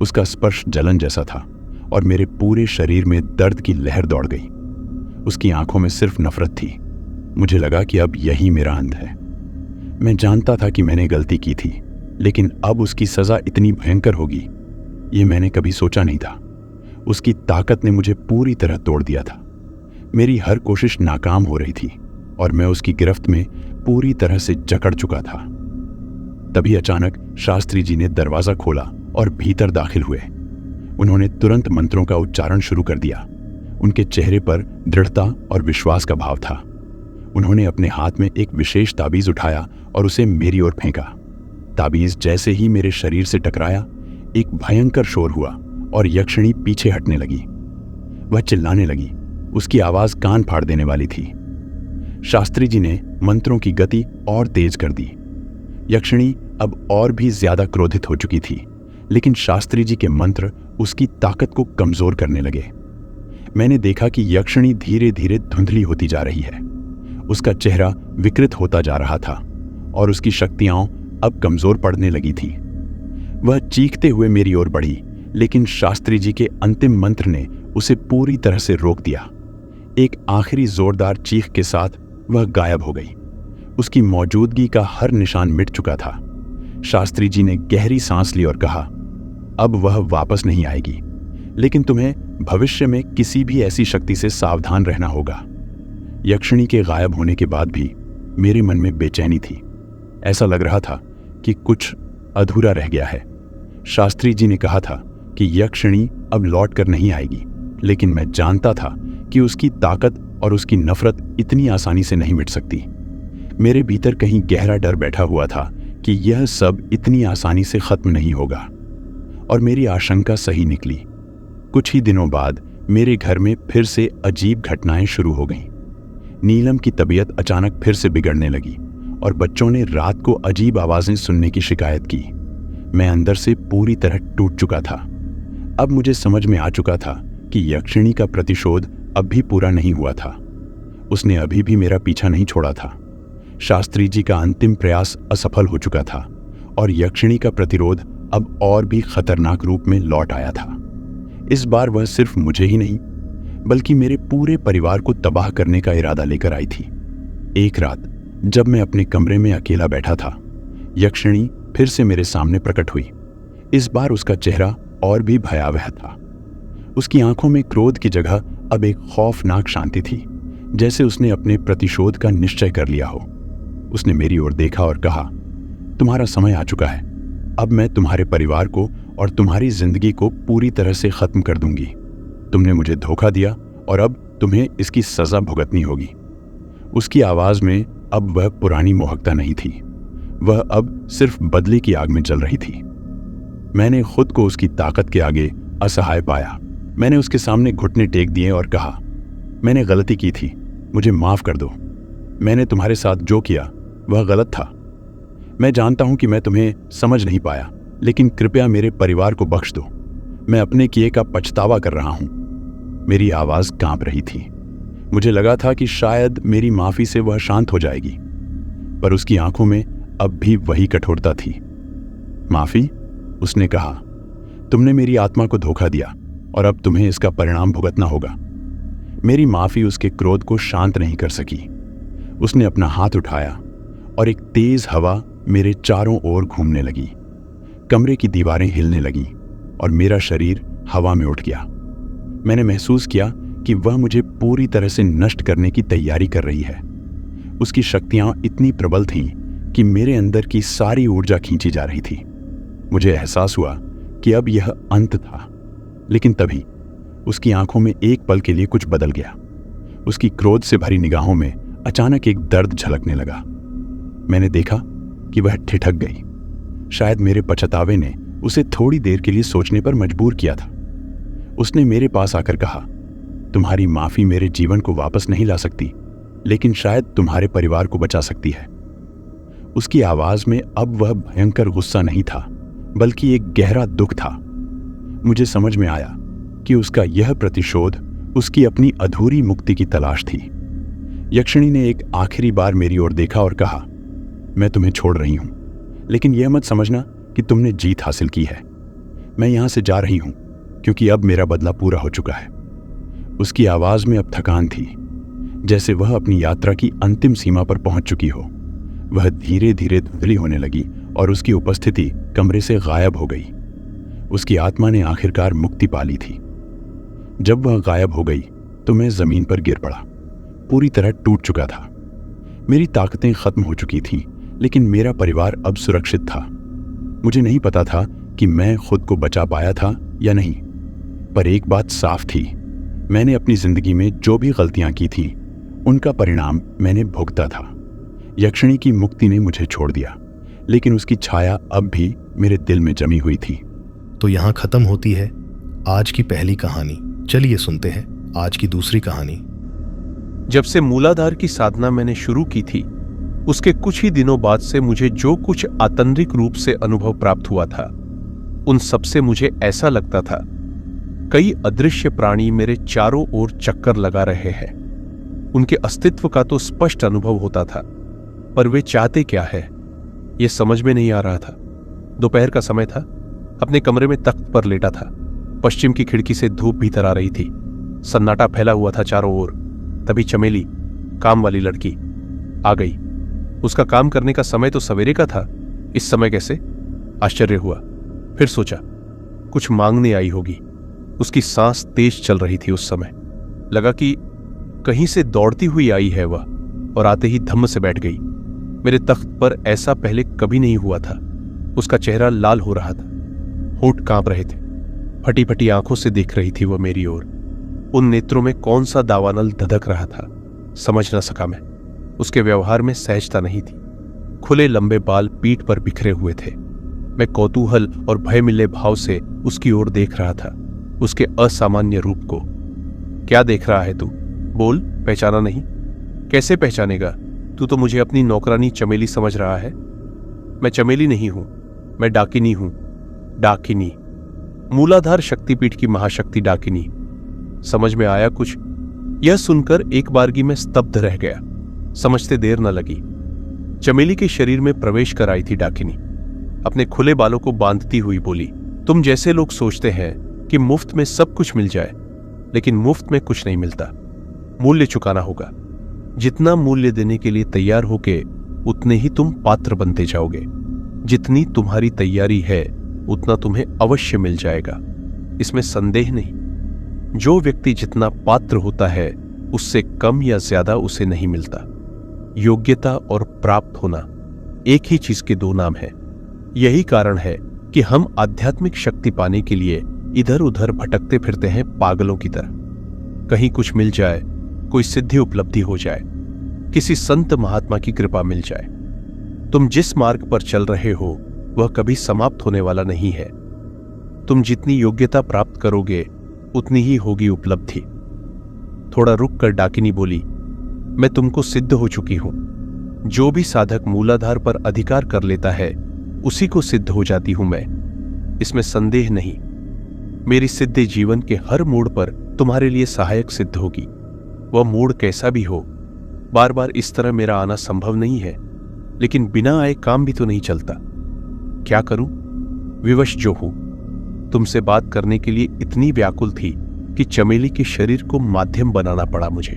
उसका स्पर्श जलन जैसा था और मेरे पूरे शरीर में दर्द की लहर दौड़ गई। उसकी आंखों में सिर्फ नफरत थी। मुझे लगा कि अब यही मेरा अंत है। मैं जानता था कि मैंने गलती की थी, लेकिन अब उसकी सजा इतनी भयंकर होगी, ये मैंने कभी सोचा नहीं था। उसकी ताकत ने मुझे पूरी तरह तोड़ दिया था। मेरी हर कोशिश नाकाम हो रही थी और मैं उसकी गिरफ्त में पूरी तरह से जकड़ चुका था। तभी अचानक शास्त्री जी ने दरवाजा खोला और भीतर दाखिल हुए। उन्होंने तुरंत मंत्रों का उच्चारण शुरू कर दिया। उनके चेहरे पर दृढ़ता और विश्वास का भाव था। उन्होंने अपने हाथ में एक विशेष ताबीज उठाया और उसे मेरी ओर फेंका। ताबीज जैसे ही मेरे शरीर से टकराया, एक भयंकर शोर हुआ और यक्षिणी पीछे हटने लगी। वह चिल्लाने लगी। उसकी आवाज कान फाड़ देने वाली थी। शास्त्री जी ने मंत्रों की गति और तेज कर दी। यक्षिणी अब और भी ज्यादा क्रोधित हो चुकी थी, लेकिन शास्त्री जी के मंत्र उसकी ताकत को कमजोर करने लगे। मैंने देखा कि यक्षिणी धीरे धीरे धुंधली होती जा रही है। उसका चेहरा विकृत होता जा रहा था और उसकी शक्तियां अब कमजोर पड़ने लगी थी। वह चीखते हुए मेरी ओर बढ़ी, लेकिन शास्त्री जी के अंतिम मंत्र ने उसे पूरी तरह से रोक दिया। एक आखिरी जोरदार चीख के साथ वह गायब हो गई। उसकी मौजूदगी का हर निशान मिट चुका था। शास्त्री जी ने गहरी सांस ली और कहा, अब वह वापस नहीं आएगी, लेकिन तुम्हें भविष्य में किसी भी ऐसी शक्ति से सावधान रहना होगा। यक्षिणी के गायब होने के बाद भी मेरे मन में बेचैनी थी। ऐसा लग रहा था कि कुछ अधूरा रह गया है। शास्त्री जी ने कहा था कि यक्षिणी अब लौट कर नहीं आएगी, लेकिन मैं जानता था कि उसकी ताकत और उसकी नफरत इतनी आसानी से नहीं मिट सकती। मेरे भीतर कहीं गहरा डर बैठा हुआ था कि यह सब इतनी आसानी से खत्म नहीं होगा, और मेरी आशंका सही निकली। कुछ ही दिनों बाद मेरे घर में फिर से अजीब घटनाएं शुरू हो गईं। नीलम की तबीयत अचानक फिर से बिगड़ने लगी और बच्चों ने रात को अजीब आवाजें सुनने की शिकायत की। मैं अंदर से पूरी तरह टूट चुका था। अब मुझे समझ में आ चुका था कि यक्षिणी का प्रतिशोध अब भी पूरा नहीं हुआ था। उसने अभी भी मेरा पीछा नहीं छोड़ा था। शास्त्री जी का अंतिम प्रयास असफल हो चुका था और यक्षिणी का प्रतिरोध अब और भी खतरनाक रूप में लौट आया था। इस बार वह सिर्फ मुझे ही नहीं, बल्कि मेरे पूरे परिवार को तबाह करने का इरादा लेकर आई थी। एक रात जब मैं अपने कमरे में अकेला बैठा था, यक्षिणी फिर से मेरे सामने प्रकट हुई। इस बार उसका चेहरा और भी भयावह था। उसकी आंखों में क्रोध की जगह अब एक खौफनाक शांति थी, जैसे उसने अपने प्रतिशोध का निश्चय कर लिया हो। उसने मेरी ओर देखा और कहा, तुम्हारा समय आ चुका है। अब मैं तुम्हारे परिवार को और तुम्हारी जिंदगी को पूरी तरह से खत्म कर दूंगी। तुमने मुझे धोखा दिया और अब तुम्हें इसकी सजा भुगतनी होगी। उसकी आवाज में अब वह पुरानी मोहकता नहीं थी, वह अब सिर्फ बदले की आग में जल रही थी। मैंने खुद को उसकी ताकत के आगे असहाय पाया। मैंने उसके सामने घुटने टेक दिए और कहा, मैंने गलती की थी, मुझे माफ कर दो। मैंने तुम्हारे साथ जो किया वह गलत था। मैं जानता हूं कि मैं तुम्हें समझ नहीं पाया, लेकिन कृपया मेरे परिवार को बख्श दो। मैं अपने किए का पछतावा कर रहा हूं। मेरी आवाज कांप रही थी। मुझे लगा था कि शायद मेरी माफी से वह शांत हो जाएगी, पर उसकी आंखों में अब भी वही कठोरता थी। माफी? उसने कहा, तुमने मेरी आत्मा को धोखा दिया और अब तुम्हें इसका परिणाम भुगतना होगा। मेरी माफी उसके क्रोध को शांत नहीं कर सकी। उसने अपना हाथ उठाया और एक तेज हवा मेरे चारों ओर घूमने लगी। कमरे की दीवारें हिलने लगीं और मेरा शरीर हवा में उठ गया। मैंने महसूस किया कि वह मुझे पूरी तरह से नष्ट करने की तैयारी कर रही है। उसकी शक्तियां इतनी प्रबल थीं कि मेरे अंदर की सारी ऊर्जा खींची जा रही थी। मुझे एहसास हुआ कि अब यह अंत था, लेकिन तभी उसकी आंखों में एक पल के लिए कुछ बदल गया। उसकी क्रोध से भरी निगाहों में अचानक एक दर्द झलकने लगा। मैंने देखा कि वह ठिठक गई। शायद मेरे पछतावे ने उसे थोड़ी देर के लिए सोचने पर मजबूर किया था। उसने मेरे पास आकर कहा, तुम्हारी माफी मेरे जीवन को वापस नहीं ला सकती, लेकिन शायद तुम्हारे परिवार को बचा सकती है। उसकी आवाज में अब वह भयंकर गुस्सा नहीं था, बल्कि एक गहरा दुख था। मुझे समझ में आया कि उसका यह प्रतिशोध उसकी अपनी अधूरी मुक्ति की तलाश थी। यक्षिणी ने एक आखिरी बार मेरी ओर देखा और कहा, मैं तुम्हें छोड़ रही हूं, लेकिन यह मत समझना कि तुमने जीत हासिल की है। मैं यहां से जा रही हूं क्योंकि अब मेरा बदला पूरा हो चुका है। उसकी आवाज में अब थकान थी, जैसे वह अपनी यात्रा की अंतिम सीमा पर पहुंच चुकी हो। वह धीरे धीरे धुंधली होने लगी और उसकी उपस्थिति कमरे से गायब हो गई। उसकी आत्मा ने आखिरकार मुक्ति पा ली थी। जब वह गायब हो गई तो मैं जमीन पर गिर पड़ा। पूरी तरह टूट चुका था। मेरी ताकतें खत्म हो चुकी थीं, लेकिन मेरा परिवार अब सुरक्षित था। मुझे नहीं पता था कि मैं खुद को बचा पाया था या नहीं, पर एक बात साफ थी, मैंने अपनी जिंदगी में जो भी गलतियां की थीं, उनका परिणाम मैंने भुगता था। यक्षिणी की मुक्ति ने मुझे छोड़ दिया, लेकिन उसकी छाया अब भी मेरे दिल में जमी हुई थी। तो यहाँ खत्म होती है आज की पहली कहानी। चलिए सुनते हैं आज की दूसरी कहानी। जब से मूलाधार की साधना मैंने शुरू की थी, उसके कुछ ही दिनों बाद से मुझे जो कुछ आतंरिक रूप से अनुभव प्राप्त हुआ था, उन सब से मुझे ऐसा लगता था कई अदृश्य प्राणी मेरे चारों ओर चक्कर लगा रहे हैं। उनके अस्तित्व का तो स्पष्ट अनुभव होता था, पर वे चाहते क्या है यह समझ में नहीं आ रहा था। दोपहर का समय था। अपने कमरे में तख्त पर लेटा था। पश्चिम की खिड़की से धूप भीतर आ रही थी। सन्नाटा फैला हुआ था चारों ओर। तभी चमेली, काम वाली लड़की, आ गई। उसका काम करने का समय तो सवेरे का था, इस समय कैसे? आश्चर्य हुआ। फिर सोचा कुछ मांगने आई होगी। उसकी सांस तेज चल रही थी उस समय। लगा कि कहीं से दौड़ती हुई आई है वह, और आते ही धम्म से बैठ गई। मेरे तख्त पर ऐसा पहले कभी नहीं हुआ था। उसका चेहरा लाल हो रहा था, होंठ कांप रहे थे। फटी फटी आंखों से देख रही थी वह मेरी ओर। उन नेत्रों में कौन सा दावानल धधक रहा था, समझ न सका मैं। उसके व्यवहार में सहजता नहीं थी। खुले लंबे बाल पीठ पर बिखरे हुए थे। मैं कौतूहल और भय मिले भाव से उसकी ओर देख रहा था, उसके असामान्य रूप को। क्या देख रहा है तू? बोल, पहचाना नहीं? कैसे पहचानेगा? तू तो मुझे अपनी नौकरानी चमेली समझ रहा है। मैं चमेली नहीं हूं, मैं डाकिनी हूं। डाकिनी, मूलाधार शक्तिपीठ की महाशक्ति डाकिनी। समझ में आया कुछ? यह सुनकर एक बारगी में स्तब्ध रह गया। समझते देर न लगी। चमेली के शरीर में प्रवेश कर आई थी डाकिनी। अपने खुले बालों को बांधती हुई बोली, तुम जैसे लोग सोचते हैं कि मुफ्त में सब कुछ मिल जाए, लेकिन मुफ्त में कुछ नहीं मिलता। मूल्य चुकाना होगा। जितना मूल्य देने के लिए तैयार होगे, उतने ही तुम पात्र बनते जाओगे। जितनी तुम्हारी तैयारी है, उतना तुम्हें अवश्य मिल जाएगा, इसमें संदेह नहीं। जो व्यक्ति जितना पात्र होता है, उससे कम या ज्यादा उसे नहीं मिलता। योग्यता और प्राप्त होना एक ही चीज के दो नाम हैं। यही कारण है कि हम आध्यात्मिक शक्ति पाने के लिए इधर उधर भटकते फिरते हैं पागलों की तरह। कहीं कुछ मिल जाए, कोई सिद्धि उपलब्धि हो जाए, किसी संत महात्मा की कृपा मिल जाए। तुम जिस मार्ग पर चल रहे हो वह कभी समाप्त होने वाला नहीं है। तुम जितनी योग्यता प्राप्त करोगे उतनी ही होगी उपलब्धि। थोड़ा रुक कर डाकिनी बोली, मैं तुमको सिद्ध हो चुकी हूं। जो भी साधक मूलाधार पर अधिकार कर लेता है उसी को सिद्ध हो जाती हूं मैं, इसमें संदेह नहीं। मेरी सिद्धि जीवन के हर मोड़ पर तुम्हारे लिए सहायक सिद्ध होगी। वह मोड़ कैसा भी हो। बार बार इस तरह मेरा आना संभव नहीं है, लेकिन बिना आए काम भी तो नहीं चलता। क्या करूं? विवश जो हूं। तुमसे बात करने के लिए इतनी व्याकुल थी कि चमेली के शरीर को माध्यम बनाना पड़ा मुझे।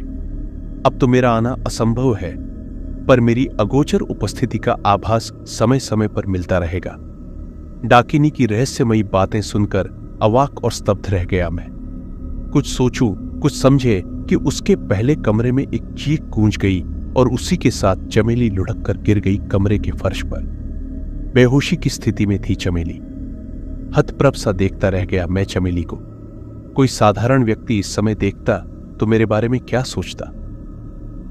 अब तो मेरा आना असंभव है, पर मेरी अगोचर उपस्थिति का आभास समय समय पर मिलता रहेगा। डाकिनी की रहस्यमयी बातें सुनकर अवाक और स्तब्ध रह गया मैं। कुछ सोचूं, कुछ समझे कि उसके पहले कमरे में एक चीख गूंज गई और उसी के साथ चमेली लुढ़क कर गिर गई कमरे के फर्श पर। बेहोशी की स्थिति में थी चमेली। हतप्रभ सा देखता रह गया मैं चमेली को। कोई साधारण व्यक्ति इस समय देखता तो मेरे बारे में क्या सोचता।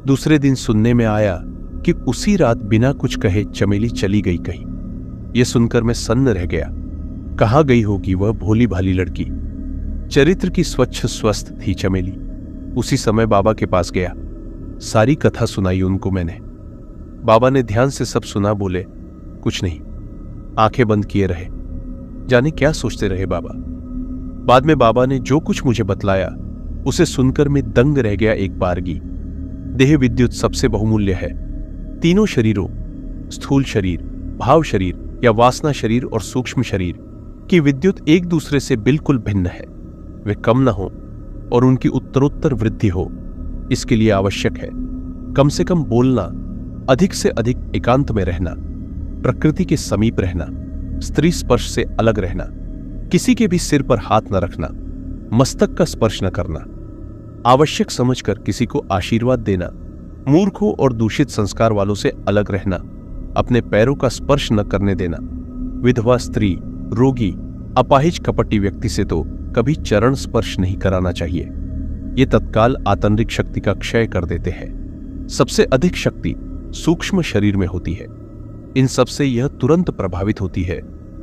दूसरे दिन सुनने में आया कि उसी रात बिना कुछ कहे चमेली चली गई कहीं। यह सुनकर मैं सन्न रह गया। कहाँ गई होगी वह भोली भाली लड़की। चरित्र की स्वच्छ स्वस्थ थी चमेली। उसी समय बाबा के पास गया। सारी कथा सुनाई उनको मैंने। बाबा ने ध्यान से सब सुना, बोले कुछ नहीं। आंखें बंद किए रहे, जाने क्या सोचते रहे बाबा। बाद में बाबा ने जो कुछ मुझे बतलाया उसे सुनकर मैं दंग रह गया एक बारगी। देह विद्युत सबसे बहुमूल्य है। तीनों शरीरों, स्थूल शरीर, भाव शरीर या वासना शरीर और सूक्ष्म शरीर की विद्युत एक दूसरे से बिल्कुल भिन्न है। वे कम न हो और उनकी उत्तरोत्तर वृद्धि हो, इसके लिए आवश्यक है कम से कम बोलना, अधिक से अधिक एकांत में रहना, प्रकृति के समीप रहना, स्त्री स्पर्श से अलग रहना, किसी के भी सिर पर हाथ न रखना, मस्तक का स्पर्श न करना, आवश्यक समझकर किसी को आशीर्वाद देना, मूर्खों और दूषित संस्कार वालों से अलग रहना, अपने पैरों का स्पर्श न करने देना, विधवा स्त्री, रोगी, अपाहिज कपटी व्यक्ति से तो कभी चरण स्पर्श नहीं कराना चाहिए। ये तत्काल आतंरिक शक्ति का क्षय कर देते हैं। सबसे अधिक शक्ति सूक्ष्म शरीर में होती है। इन सब से यह तुरंत प्रभावित होती है,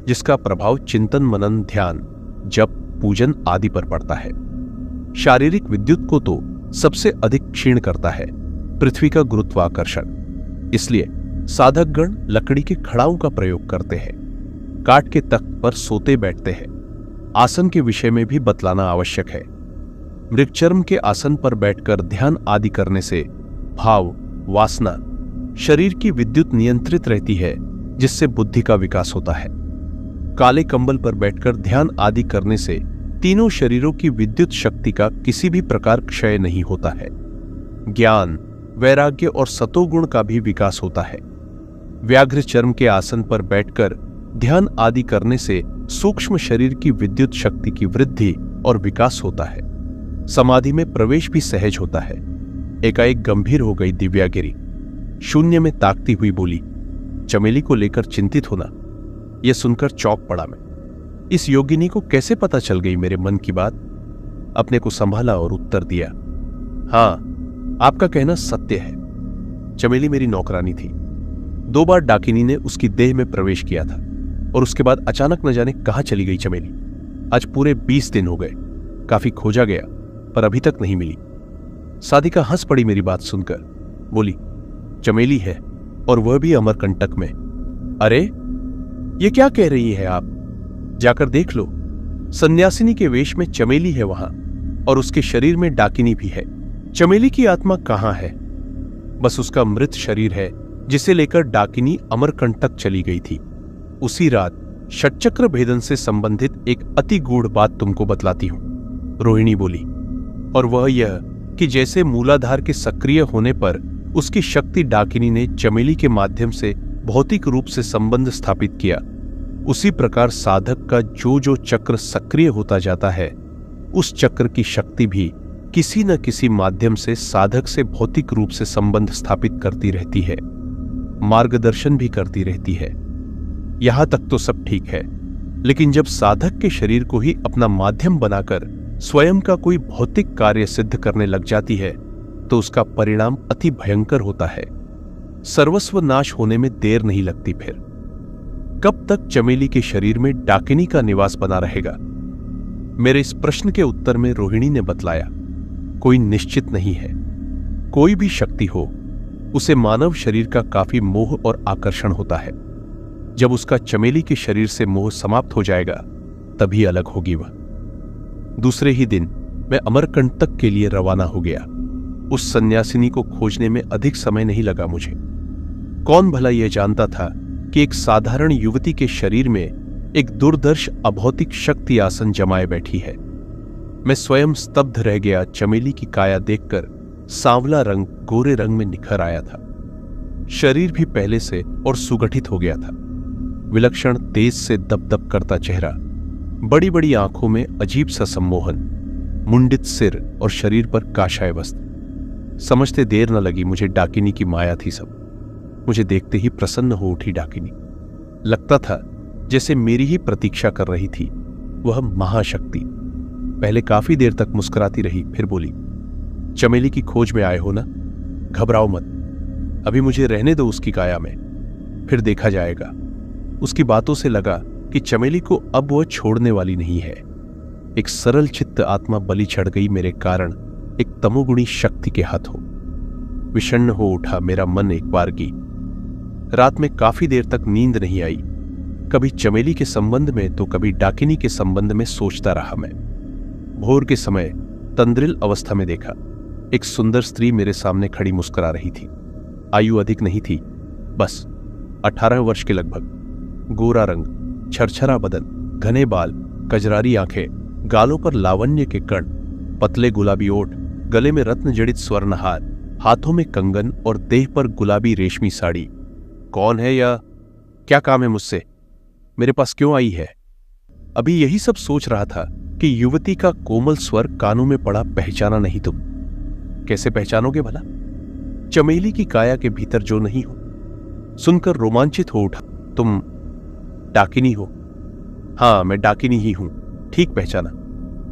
जिसका प्रभाव चिंतन, मनन, ध्यान, जप, पूजन आदि पर पड़ता है। शारीरिक विद्युत को तो सबसे अधिक क्षीण करता है पृथ्वी का गुरुत्वाकर्षण। इसलिए साधकगण लकड़ी के खड़ाओं का प्रयोग करते हैं, काठ के तख्त पर सोते बैठते हैं। आसन के विषय में भी बतलाना आवश्यक है। मृगचर्म के आसन पर बैठकर ध्यान आदि करने से भाव, वासना, शरीर की विद्युत नियंत्रित रहती है, जिससे बुद्धि का विकास होता है। काले कंबल पर बैठकर ध्यान आदि करने से तीनों शरीरों की विद्युत शक्ति का किसी भी प्रकार क्षय नहीं होता है। ज्ञान, वैराग्य और सतोगुण का भी विकास होता है। व्याघ्र चर्म के आसन पर बैठकर ध्यान आदि करने से सूक्ष्म शरीर की विद्युत शक्ति की वृद्धि और विकास होता है। समाधि में प्रवेश भी सहज होता है। एकाएक गंभीर हो गई दिव्यागिरी। शून्य में ताकती हुई बोली, चमेली को लेकर चिंतित होना। यह सुनकर चौंक पड़ा मैं। इस योगिनी को कैसे पता चल गई मेरे मन की बात? अपने को संभाला और उत्तर दिया, हां, आपका कहना सत्य है। चमेली मेरी नौकरानी थी। 2 बार डाकिनी ने उसकी देह में प्रवेश किया था और उसके बाद अचानक न जाने कहां चली गई चमेली। आज पूरे 20 दिन हो गए। काफी खोजा गया पर अभी तक नहीं मिली। साधिका हंस पड़ी मेरी बात सुनकर, बोली, चमेली है और वह भी अमरकंटक में। अरे, ये क्या कह रही है आप? जाकर देख लो। सन्यासिनी के वेश में चमेली है वहां और उसके शरीर में डाकिनी भी है। चमेली की आत्मा कहां है? बस उसका मृत शरीर है, जिसे लेकर डाकिनी अमरकंटक चली गई थी। उसी रात षटचक्र भेदन से संबंधित एक अति गूढ़ बात तुमको बतलाती हूं, रोहिणी बोली। और वह यह कि जैसे मूलाधार के सक्रिय होने पर उसकी शक्ति डाकिनी ने चमेली के माध्यम से भौतिक रूप से संबंध स्थापित किया, उसी प्रकार साधक का जो जो चक्र सक्रिय होता जाता है, उस चक्र की शक्ति भी किसी न किसी माध्यम से साधक से भौतिक रूप से संबंध स्थापित करती रहती है, मार्गदर्शन भी करती रहती है। यहां तक तो सब ठीक है, लेकिन जब साधक के शरीर को ही अपना माध्यम बनाकर स्वयं का कोई भौतिक कार्य सिद्ध करने लग जाती है तो उसका परिणाम अति भयंकर होता है। सर्वस्व नाश होने में देर नहीं लगती। फिर कब तक चमेली के शरीर में डाकिनी का निवास बना रहेगा? मेरे इस प्रश्न के उत्तर में रोहिणी ने बतलाया, कोई निश्चित नहीं है। कोई भी शक्ति हो, उसे मानव शरीर का काफी मोह और आकर्षण होता है। जब उसका चमेली के शरीर से मोह समाप्त हो जाएगा तभी अलग होगी वह। दूसरे ही दिन मैं अमरकंटक के लिए रवाना हो गया। उस सन्यासिनी को खोजने में अधिक समय नहीं लगा मुझे। कौन भला यह जानता था कि एक साधारण युवती के शरीर में एक दुर्दर्श अभौतिक शक्ति आसन जमाए बैठी है। मैं स्वयं स्तब्ध रह गया। चमेली की काया देखकर सांवला रंग गोरे रंग में निखर आया था। शरीर भी पहले से और सुगठित हो गया था। विलक्षण तेज से दपदप करता चेहरा, बड़ी बड़ी आंखों में अजीब सा सम्मोहन, मुंडित सिर और शरीर पर काशाय वस्त्र। समझते देर न लगी मुझे डाकिनी की माया थी सब। मुझे देखते ही प्रसन्न हो उठी डाकिनी। लगता था जैसे मेरी ही प्रतीक्षा कर रही थी वह महाशक्ति। पहले काफी देर तक मुस्कुराती रही, फिर बोली, चमेली की खोज में आए हो ना? घबराओ मत, अभी मुझे रहने दो उसकी काया में, फिर देखा जाएगा। उसकी बातों से लगा कि चमेली को अब वह छोड़ने वाली नहीं है। एक सरल चित्त आत्मा बलि चढ़ गई मेरे कारण एक तमोगुणी शक्ति के हाथों। विषण्ण हो उठा मेरा मन एक बार की। रात में काफी देर तक नींद नहीं आई। कभी चमेली के संबंध में तो कभी डाकिनी के संबंध में सोचता रहा मैं। भोर के समय तंद्रिल अवस्था में देखा, एक सुंदर स्त्री मेरे सामने खड़ी मुस्कुरा रही थी। आयु अधिक नहीं थी, बस 18 वर्ष के लगभग। गोरा रंग, छरछरा बदन, घने बाल, कजरारी आंखें, गालों पर लावण्य के कण, पतले गुलाबी ओठ, गले में रत्न जड़ित स्वर्णहार, हाथों में कंगन और देह पर गुलाबी रेशमी साड़ी। कौन है या क्या काम है मुझसे? मेरे पास क्यों आई है? अभी यही सब सोच रहा था कि युवती का कोमल स्वर कानों में पड़ा। पहचाना नहीं तुम? कैसे पहचानोगे भला? चमेली की काया के भीतर जो नहीं हो। सुनकर रोमांचित हो उठा, तुम डाकिनी हो? हां, मैं डाकिनी ही हूं। ठीक पहचाना।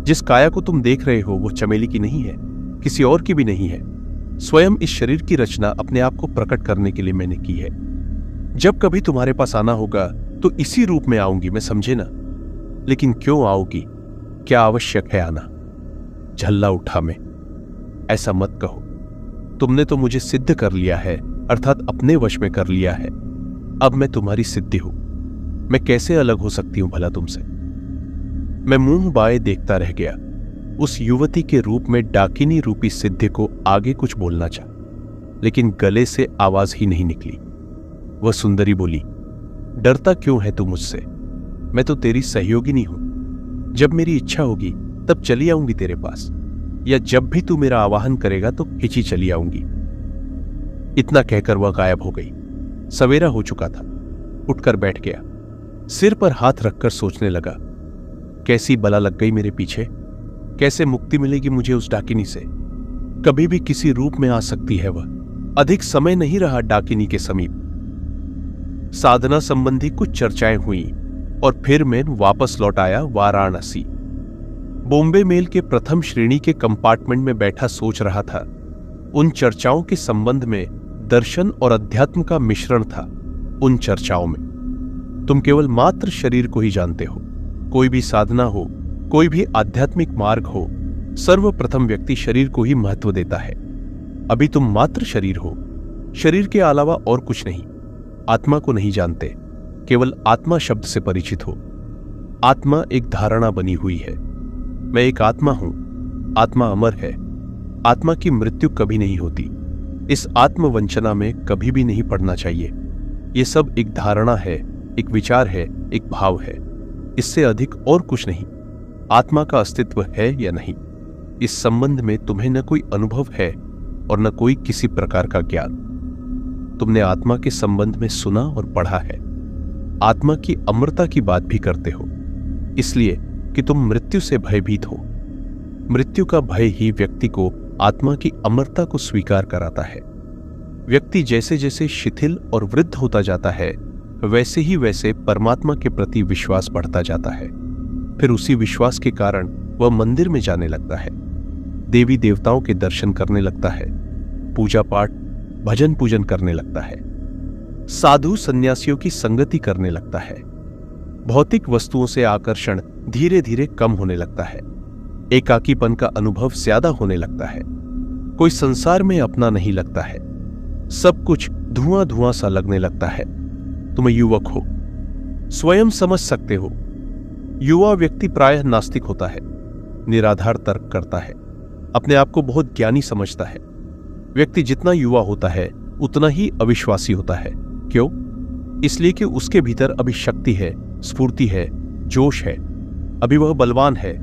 जिस काया को तुम देख रहे हो वो चमेली की नहीं है, किसी और की भी नहीं है। स्वयं इस शरीर की रचना अपने आप को प्रकट करने के लिए मैंने की है। जब कभी तुम्हारे पास आना होगा तो इसी रूप में आऊंगी मैं, समझे ना? लेकिन क्यों आओगी? क्या आवश्यक है आना? झल्ला उठा मैं। ऐसा मत कहो। तुमने तो मुझे सिद्ध कर लिया है, अर्थात अपने वश में कर लिया है। अब मैं तुम्हारी सिद्धि हूं। मैं कैसे अलग हो सकती हूं भला तुमसे? मैं मुंह बाए देखता रह गया। उस युवती के रूप में डाकिनी रूपी सिद्धि को आगे कुछ बोलना चाहा, लेकिन गले से आवाज ही नहीं निकली। वह सुंदरी बोली, डरता क्यों है तू मुझसे? मैं तो तेरी सहयोगिनी हूं। जब मेरी इच्छा होगी तब चली आऊंगी तेरे पास, या जब भी तू मेरा आवाहन करेगा तो खिंची चली आऊंगी। इतना कहकर वह गायब हो गई। सवेरा हो चुका था। उठकर बैठ गया। सिर पर हाथ रखकर सोचने लगा, कैसी बला लग गई मेरे पीछे। कैसे मुक्ति मिलेगी मुझे उस डाकिनी से? कभी भी किसी रूप में आ सकती है वह। अधिक समय नहीं रहा डाकिनी के समीप। साधना संबंधी कुछ चर्चाएं हुई और फिर मैं वापस लौट आया वाराणसी। बॉम्बे मेल के प्रथम श्रेणी के कंपार्टमेंट में बैठा सोच रहा था। उन चर्चाओं के संबंध में दर्शन और अध्यात्म का मिश्रण था। उन चर्चाओं में तुम केवल मात्र शरीर को ही जानते हो। कोई भी साधना हो, कोई भी आध्यात्मिक मार्ग हो, सर्वप्रथम व्यक्ति शरीर को ही महत्व देता है। अभी तुम मात्र शरीर हो, शरीर के अलावा और कुछ नहीं। आत्मा को नहीं जानते, केवल आत्मा शब्द से परिचित हो। आत्मा एक धारणा बनी हुई है। मैं एक आत्मा हूं। आत्मा अमर है। आत्मा की मृत्यु कभी नहीं होती। इस आत्मवंचना में कभी भी नहीं पड़ना चाहिए। यह सब एक धारणा है, एक विचार है, एक भाव है। इससे अधिक और कुछ नहीं। आत्मा का अस्तित्व है या नहीं, इस संबंध में तुम्हें न कोई अनुभव है और न कोई किसी प्रकार का ज्ञान। तुमने आत्मा के संबंध में सुना और पढ़ा है। आत्मा की अमरता की बात भी करते हो, इसलिए कि तुम मृत्यु से भयभीत हो। मृत्यु का भय ही व्यक्ति को आत्मा की अमरता को स्वीकार कराता है। व्यक्ति जैसे जैसे शिथिल और वृद्ध होता जाता है, वैसे ही वैसे परमात्मा के प्रति विश्वास बढ़ता जाता है। फिर उसी विश्वास के कारण वह मंदिर में जाने लगता है, देवी देवताओं के दर्शन करने लगता है, पूजा पाठ भजन पूजन करने लगता है, साधु सन्यासियों की संगति करने लगता है। भौतिक वस्तुओं से आकर्षण धीरे धीरे कम होने लगता है, एकाकीपन का अनुभव ज्यादा होने लगता है, कोई संसार में अपना नहीं लगता है, सब कुछ धुआं धुआं सा लगने लगता है। तुम युवक हो, स्वयं समझ सकते हो। युवा व्यक्ति प्रायः नास्तिक होता है, निराधार तर्क करता है, अपने आप को बहुत ज्ञानी समझता है। व्यक्ति जितना युवा होता है उतना ही अविश्वासी होता है। क्यों? इसलिए कि उसके भीतर अभी शक्ति है, स्फूर्ति है, जोश है, अभी वह बलवान है,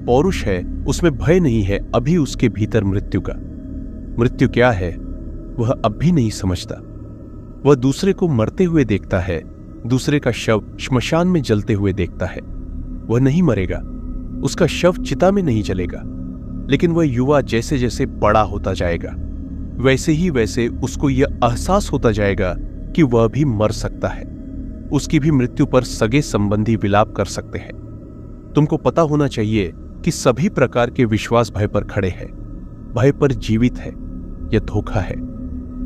पौरुष है, उसमें भय नहीं है। अभी उसके भीतर मृत्यु क्या है वह अब भी नहीं समझता। वह दूसरे को मरते हुए देखता है, दूसरे का शव श्मशान में जलते हुए देखता है। वह नहीं मरेगा, उसका शव चिता में नहीं जलेगा, लेकिन वह युवा जैसे जैसे बड़ा होता जाएगा वैसे ही वैसे उसको यह एहसास होता जाएगा कि वह भी मर सकता है। उसकी भी मृत्यु पर सगे संबंधी विलाप कर सकते हैं। तुमको पता होना चाहिए कि सभी प्रकार के विश्वास भय पर खड़े हैं, भय पर जीवित है। यह धोखा है,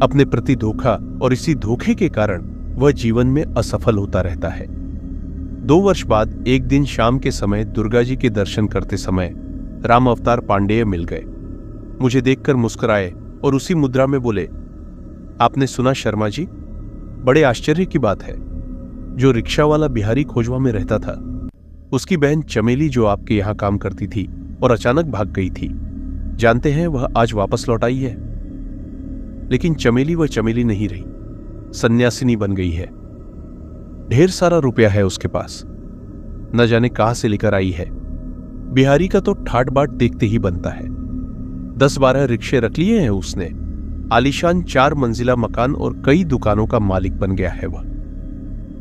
अपने प्रति धोखा, और इसी धोखे के कारण वह जीवन में असफल होता रहता है। 2 वर्ष बाद एक दिन शाम के समय दुर्गा जी के दर्शन करते समय राम अवतार पांडेय मिल गए। मुझे देखकर मुस्कुराए और उसी मुद्रा में बोले, आपने सुना शर्मा जी? बड़े आश्चर्य की बात है, जो रिक्शा वाला बिहारी खोजवा में रहता था, उसकी बहन चमेली जो आपके यहां काम करती थी और अचानक भाग गई थी, जानते हैं वह आज वापस लौट आई है। लेकिन चमेली वह चमेली नहीं रही, सन्यासिनी बन गई है। ढेर सारा रुपया है उसके पास, न जाने कहां से लेकर आई है। बिहारी का तो ठाट बाट देखते ही बनता है। 10-12 रिक्शे रख लिए हैं उसने। आलीशान 4 मंजिला मकान और कई दुकानों का मालिक बन गया है वह।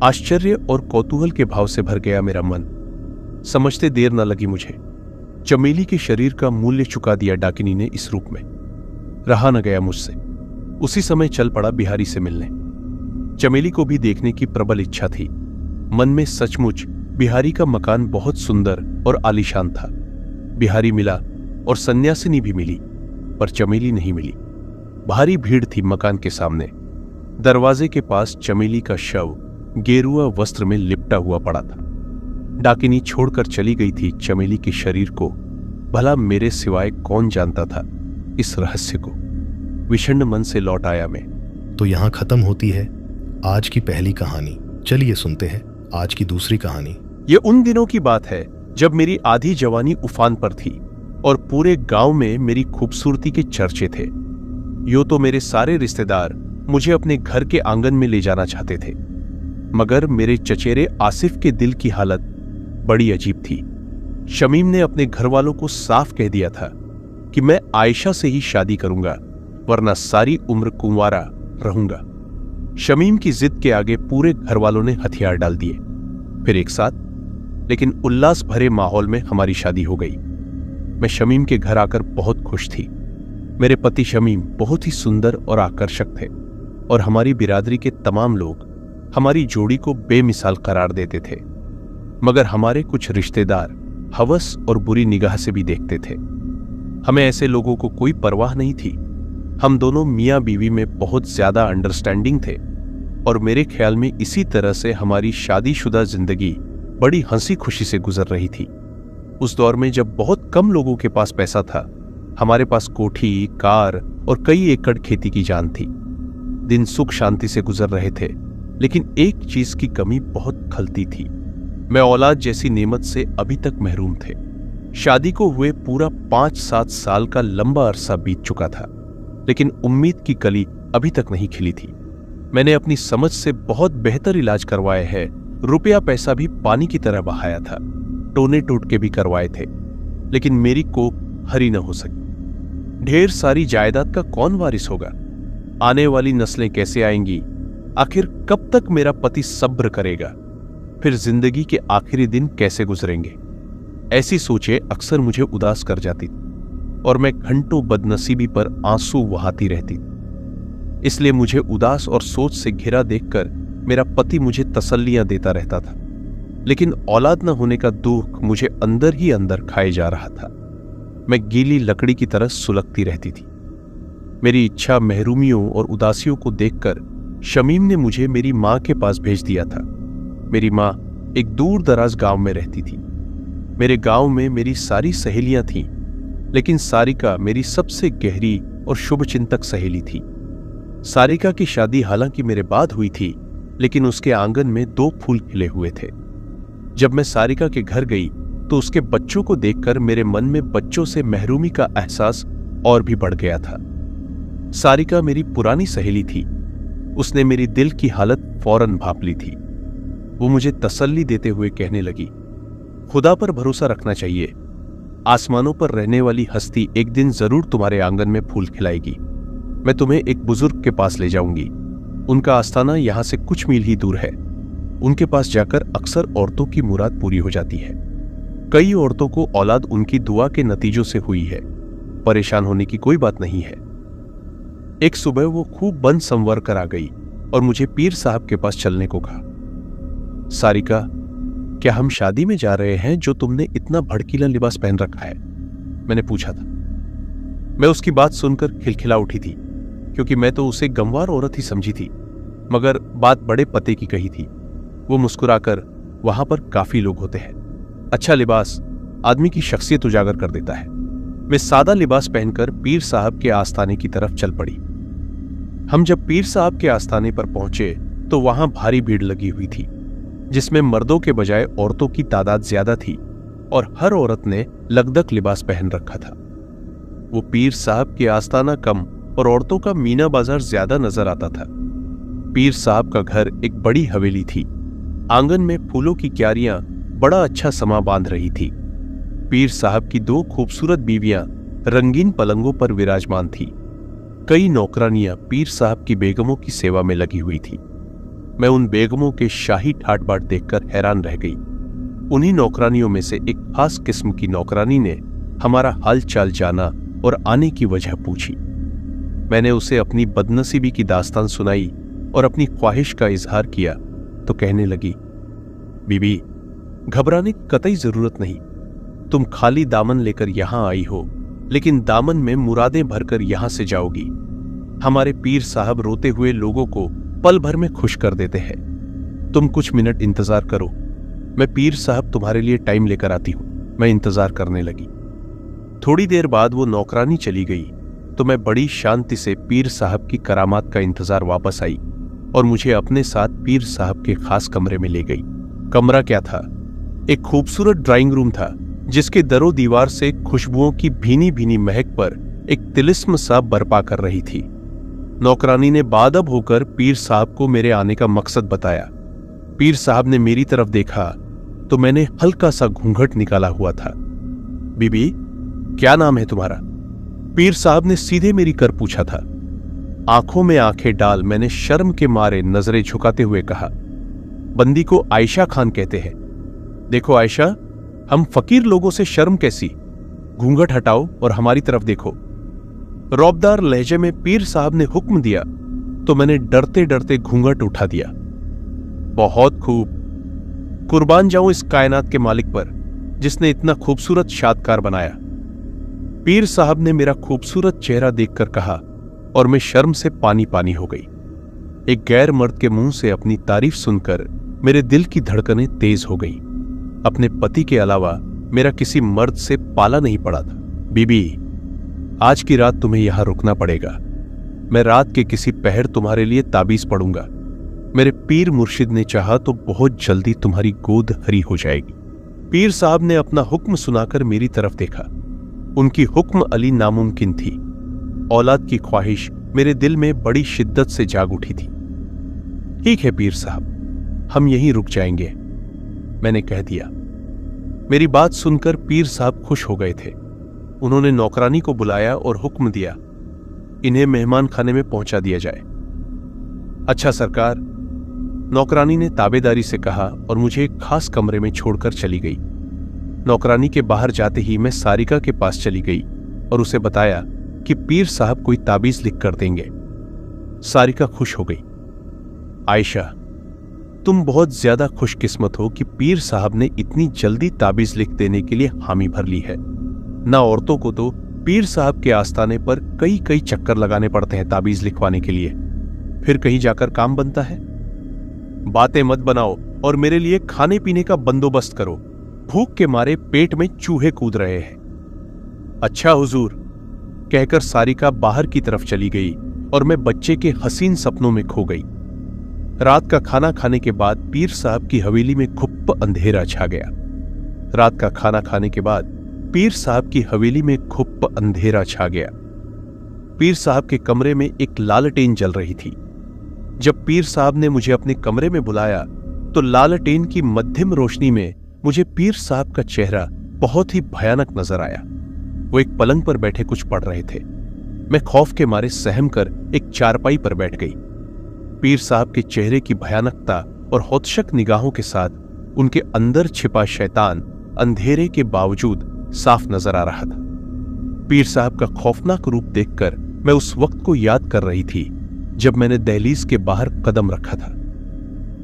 आश्चर्य और कौतूहल के भाव से भर गया मेरा मन। समझते देर न लगी मुझे। चमेली के शरीर का मूल्य चुका दिया डाकिनी ने इस रूप में। रहा न गया मुझसे। उसी समय चल पड़ा बिहारी से मिलने। चमेली को भी देखने की प्रबल इच्छा थी। मन में सचमुच बिहारी का मकान बहुत सुंदर और आलीशान था। बिहारी मिला और सन्यासिनी भी मिली, पर चमेली नहीं मिली। भारी भीड़ थी मकान के सामने। दरवाजे के पास चमेली का शव गेरुआ वस्त्र में लिपटा हुआ पड़ा था। डाकिनी छोड़कर चली गई थी चमेली के शरीर को। भला मेरे सिवाय कौन जानता था इस रहस्य को। विषण्ण मन से लौट आया मैं। तो यहाँ खत्म होती है आज की पहली कहानी। चलिए सुनते हैं आज की दूसरी कहानी। ये उन दिनों की बात है जब मेरी आधी जवानी उफान पर थी और पूरे गांव में मेरी खूबसूरती के चर्चे थे। यूं तो मेरे सारे रिश्तेदार मुझे अपने घर के आंगन में ले जाना चाहते थे, मगर मेरे चचेरे आसिफ के दिल की हालत बड़ी अजीब थी। शमीम ने अपने घर वालों को साफ कह दिया था कि मैं आयशा से ही शादी करूंगा, वरना सारी उम्र कुंवारा रहूंगा। शमीम की जिद के आगे पूरे घर वालों ने हथियार डाल दिए। फिर एक साथ लेकिन उल्लास भरे माहौल में हमारी शादी हो गई। मैं शमीम के घर आकर बहुत खुश थी। मेरे पति शमीम बहुत ही सुंदर और आकर्षक थे और हमारी बिरादरी के तमाम लोग हमारी जोड़ी को बेमिसाल करार देते थे, मगर हमारे कुछ रिश्तेदार हवस और बुरी निगाह से भी देखते थे। हमें ऐसे लोगों को कोई परवाह नहीं थी। हम दोनों मियाँ बीवी में बहुत ज्यादा अंडरस्टैंडिंग थे और मेरे ख्याल में इसी तरह से हमारी शादीशुदा जिंदगी बड़ी हंसी खुशी से गुजर रही थी। उस दौर में जब बहुत कम लोगों के पास पैसा था, हमारे पास कोठी, कार और कई एकड़ खेती की जान थी। दिन सुख शांति से गुजर रहे थे, लेकिन एक चीज की कमी बहुत खलती थी। मैं औलाद जैसी नेमत से अभी तक महरूम थे। शादी को हुए पूरा 5-7 साल का लंबा अरसा बीत चुका था, लेकिन उम्मीद की कली अभी तक नहीं खिली थी। मैंने अपनी समझ से बहुत बेहतर इलाज करवाए हैं। रुपया पैसा भी पानी की तरह बहाया था, टोने टूट के भी करवाए थे, लेकिन मेरी कोख हरी न हो सकी। ढेर सारी जायदाद का कौन वारिस होगा? आने वाली नस्लें कैसे आएंगी? आखिर कब तक मेरा पति सब्र करेगा? फिर जिंदगी के आखिरी दिन कैसे गुजरेंगे? ऐसी सोचें अक्सर मुझे उदास कर जाती और मैं घंटों बदनसीबी पर आंसू बहाती रहती। इसलिए मुझे उदास और सोच से घिरा देखकर मेरा पति मुझे तसल्लियां देता रहता था, लेकिन औलाद न होने का दुख मुझे अंदर ही अंदर खाए जा रहा था। मैं गीली लकड़ी की तरह सुलगती रहती थी। मेरी इच्छा महरूमियों और उदासियों को देखकर शमीम ने मुझे मेरी मां के पास भेज दिया था। मेरी मां एक दूर दराज गांव में रहती थी। मेरे गांव में मेरी सारी सहेलियां थीं, लेकिन सारिका मेरी सबसे गहरी और शुभचिंतक सहेली थी। सारिका की शादी हालांकि मेरे बाद हुई थी, लेकिन उसके आंगन में 2 फूल खिले हुए थे। जब मैं सारिका के घर गई तो उसके बच्चों को देखकर मेरे मन में बच्चों से महरूमी का एहसास और भी बढ़ गया था। सारिका मेरी पुरानी सहेली थी। उसने मेरी दिल की हालत फौरन भांप ली थी। वो मुझे तसल्ली देते हुए कहने लगी, खुदा पर भरोसा रखना चाहिए। आसमानों पर रहने वाली हस्ती एक दिन जरूर तुम्हारे आंगन में फूल खिलाएगी। मैं तुम्हें एक बुजुर्ग के पास ले जाऊंगी। उनका आस्थाना यहां से कुछ मील ही दूर है। उनके पास जाकर अक्सर औरतों की मुराद पूरी हो जाती है। कई औरतों को औलाद उनकी दुआ के नतीजों से हुई है। परेशान होने की कोई बात नहीं है। एक सुबह वो खूब बन संवर कर आ गई और मुझे पीर साहब के पास चलने को कहा। सारिका, क्या हम शादी में जा रहे हैं जो तुमने इतना भड़कीला लिबास पहन रखा है? मैंने पूछा था। मैं उसकी बात सुनकर खिलखिला उठी थी, क्योंकि मैं तो उसे गंवार औरत ही समझी थी, मगर बात बड़े पते की कही थी। वो मुस्कुराकर, वहां पर काफी लोग होते हैं, अच्छा लिबास आदमी की शख्सियत उजागर कर देता है। मैं सादा लिबास पहनकर पीर साहब के आस्थाने की तरफ चल पड़ी। हम जब पीर साहब के आस्थाने पर पहुंचे तो वहां भारी भीड़ लगी हुई थी, जिसमें मर्दों के बजाय औरतों की तादाद ज्यादा थी और हर औरत ने लगदक लिबास पहन रखा था। वो पीर साहब के आस्थाना कम और औरतों का मीना बाजार ज्यादा नजर आता था। पीर साहब का घर एक बड़ी हवेली थी। आंगन में फूलों की क्यारियां बड़ा अच्छा समा बांध रही थी। पीर साहब की 2 खूबसूरत बीवियां रंगीन पलंगों पर विराजमान थी। कई नौकरानियां पीर साहब की बेगमों की सेवा में लगी हुई थी। मैं उन बेगमों के शाही ठाट बाट देखकर हैरान रह गई। उन्हीं नौकरानियों में से एक खास किस्म की नौकरानी ने हमारा हाल चाल जाना और आने की वजह पूछी। मैंने उसे अपनी बदनसीबी की दास्तान सुनाई और अपनी ख्वाहिश का इजहार किया तो कहने लगी, बीबी, घबराने की कतई जरूरत नहीं। तुम खाली दामन लेकर यहां आई हो, लेकिन दामन में मुरादें भरकर यहां से जाओगी। हमारे पीर साहब रोते हुए लोगों को पल भर में खुश कर देते हैं। तुम कुछ मिनट इंतजार करो, मैं पीर साहब तुम्हारे लिए टाइम लेकर आती हूं। मैं इंतजार करने लगी। थोड़ी देर बाद वो नौकरानी चली गई तो मैं बड़ी शांति से पीर साहब की करामात का इंतजार वापस आई और मुझे अपने साथ पीर साहब के खास कमरे में ले गई। कमरा क्या था? एक खूबसूरत ड्राइंग रूम था, जिसके दरो दीवार से खुशबुओं की भीनी भीनी महक पर एक तिलिस्म सा बरपा कर रही थी। नौकरानी ने बादब होकर पीर साहब को मेरे आने का मकसद बताया। पीर साहब ने मेरी तरफ देखा तो मैंने हल्का सा घूंघट निकाला हुआ था। बीबी, क्या नाम है तुम्हारा? पीर साहब ने सीधे मेरी कर पूछा था। आंखों में आंखें डाल मैंने शर्म के मारे नजरें झुकाते हुए कहा, बंदी को आयशा खान कहते हैं। देखो आयशा, हम फकीर लोगों से शर्म कैसी? घूंघट हटाओ और हमारी तरफ देखो। रौबदार लहजे में पीर साहब ने हुक्म दिया तो मैंने डरते डरते घूंघट उठा दिया। बहुत खूब, कुर्बान जाऊं इस कायनात के मालिक पर जिसने इतना खूबसूरत शादकार बनाया। पीर साहब ने मेरा खूबसूरत चेहरा देखकर कहा और मैं शर्म से पानी पानी हो गई। एक गैर मर्द के मुंह से अपनी तारीफ सुनकर मेरे दिल की धड़कनें तेज हो गई। अपने पति के अलावा मेरा किसी मर्द से पाला नहीं पड़ा था। बीबी, आज की रात तुम्हें यहां रुकना पड़ेगा। मैं रात के किसी पहर तुम्हारे लिए ताबीज पढ़ूंगा। मेरे पीर मुर्शिद ने चाहा तो बहुत जल्दी तुम्हारी गोद हरी हो जाएगी। पीर साहब ने अपना हुक्म सुनाकर मेरी तरफ देखा। उनकी हुक्म अली नामुमकिन थी। औलाद की ख्वाहिश मेरे दिल में बड़ी शिद्दत से जाग उठी थी। ठीक है पीर साहब, हम यहीं रुक जाएंगे, मैंने कह दिया। मेरी बात सुनकर पीर साहब खुश हो गए थे। उन्होंने नौकरानी को बुलाया और हुक्म दिया, इन्हें मेहमान खाने में पहुंचा दिया जाए। अच्छा सरकार, नौकरानी ने ताबेदारी से कहा और मुझे एक खास कमरे में छोड़कर चली गई। नौकरानी के बाहर जाते ही मैं सारिका के पास चली गई और उसे बताया कि पीर साहब कोई ताबीज लिख कर देंगे। सारिका खुश हो गई। आयशा, तुम बहुत ज्यादा खुशकिस्मत हो कि पीर साहब ने इतनी जल्दी ताबीज लिख देने के लिए हामी भर ली है। ना औरतों को तो पीर साहब के आस्थाने पर कई कई चक्कर लगाने पड़ते हैं ताबीज लिखवाने के लिए, फिर कहीं जाकर काम बनता है। बातें मत बनाओ और मेरे लिए खाने पीने का बंदोबस्त करो, भूख के मारे पेट में चूहे कूद रहे हैं। अच्छा हुजूर, कहकर सारिका बाहर की तरफ चली गई और मैं बच्चे के हसीन सपनों में खो गई। रात का खाना खाने के बाद पीर साहब की हवेली में घुप्प अंधेरा छा गया। रात का खाना खाने के बाद पीर साहब की हवेली में घुप्प अंधेरा छा गया। पीर साहब के कमरे में एक लालटेन जल रही थी। जब पीर साहब ने मुझे अपने कमरे में बुलाया तो लालटेन की मध्यम रोशनी में मुझे पीर साहब का चेहरा बहुत ही भयानक नजर आया। वो एक पलंग पर बैठे कुछ पढ़ रहे थे। मैं खौफ के मारे सहम कर एक चारपाई पर बैठ गई। पीर साहब के चेहरे की भयानकता और हौतशक निगाहों के साथ उनके अंदर छिपा शैतान अंधेरे के बावजूद साफ नजर आ रहा था। पीर साहब का खौफनाक रूप देखकर मैं उस वक्त को याद कर रही थी जब मैंने दहलीज के बाहर कदम रखा था।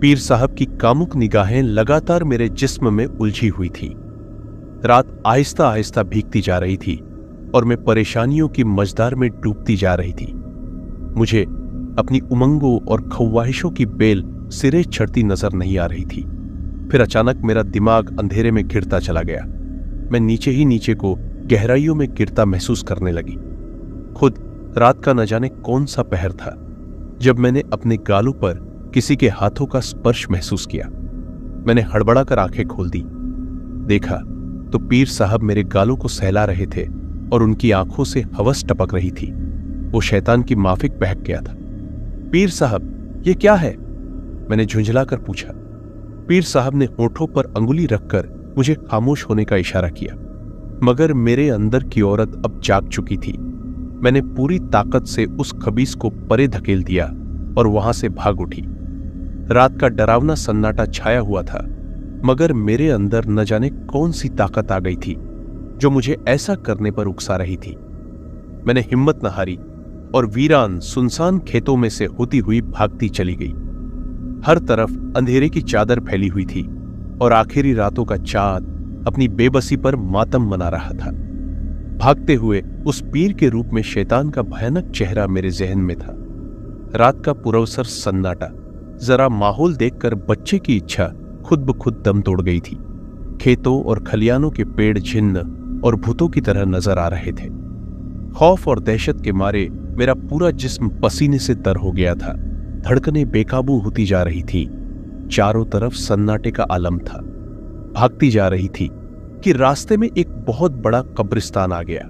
पीर साहब की कामुक निगाहें लगातार मेरे जिस्म में उलझी हुई थी। रात आहिस्ता आहिस्ता भीगती जा रही थी और मैं परेशानियों की मझधार में डूबती जा रही थी। मुझे अपनी उमंगों और ख्वाहिशों की बेल सिरे चढ़ती नजर नहीं आ रही थी। फिर अचानक मेरा दिमाग अंधेरे में गिरता चला गया। मैं नीचे ही नीचे को गहराइयों में गिरता महसूस करने लगी। खुद रात का न जाने कौन सा पहर था जब मैंने अपने गालों पर किसी के हाथों का स्पर्श महसूस किया। मैंने हड़बड़ाकर आंखें खोल दी। देखा तो पीर साहब मेरे गालों को सहला रहे थे और उनकी आंखों से हवस टपक रही थी। वो शैतान की माफिक बहक गया था। पीर साहब, ये क्या है? मैंने झुंझलाकर पूछा। पीर साहब ने होठों पर अंगुली रखकर मुझे खामोश होने का इशारा किया, मगर मेरे अंदर की औरत अब जाग चुकी थी। मैंने पूरी ताकत से उस खबीस को परे धकेल दिया और वहां से भाग उठी। रात का डरावना सन्नाटा छाया हुआ था, मगर मेरे अंदर न जाने कौन सी ताकत आ गई थी जो मुझे ऐसा करने पर उकसा रही थी। मैंने हिम्मत न हारी और वीरान सुनसान खेतों में से होती हुई भागती चली गई। हर तरफ अंधेरे की चादर फैली हुई थी और आखिरी रातों का चाँद अपनी बेबसी पर मातम मना रहा था। भागते हुए उस पीर के रूप में शैतान का भयानक चेहरा मेरे जहन में था। रात का पुरवसर सन्नाटा, जरा माहौल देखकर बच्चे की इच्छा खुद ब खुद दम तोड़ गई थी। खेतों और खलियानों के पेड़ छिन्न और भूतों की तरह नजर आ रहे थे। खौफ और दहशत के मारे मेरा पूरा जिस्म पसीने से तर हो गया था। धड़कनें बेकाबू होती जा रही थी। चारों तरफ सन्नाटे का आलम था। भागती जा रही थी कि रास्ते में एक बहुत बड़ा कब्रिस्तान आ गया।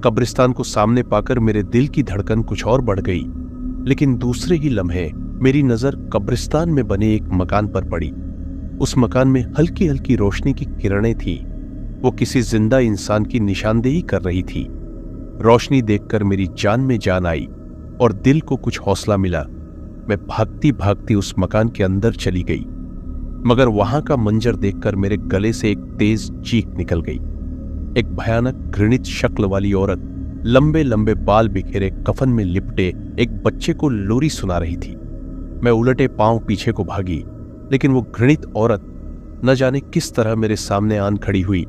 कब्रिस्तान को सामने पाकर मेरे दिल की धड़कन कुछ और बढ़ गई, लेकिन दूसरे ही लम्हे मेरी नजर कब्रिस्तान में बने एक मकान पर पड़ी। उस मकान में हल्की हल्की रोशनी की किरणें थी। वो किसी जिंदा इंसान की निशानदेही कर रही थी। रोशनी देखकर मेरी जान में जान आई और दिल को कुछ हौसला मिला। मैं भागती भागती उस मकान के अंदर चली गई, मगर वहां का मंजर देखकर मेरे गले से एक तेज चीख निकल गई। एक भयानक घृणित शक्ल वाली औरत लंबे लंबे बाल बिखेरे कफन में लिपटे एक बच्चे को लोरी सुना रही थी। मैं उलटे पांव पीछे को भागी, लेकिन वो घृणित औरत न जाने किस तरह मेरे सामने आन खड़ी हुई।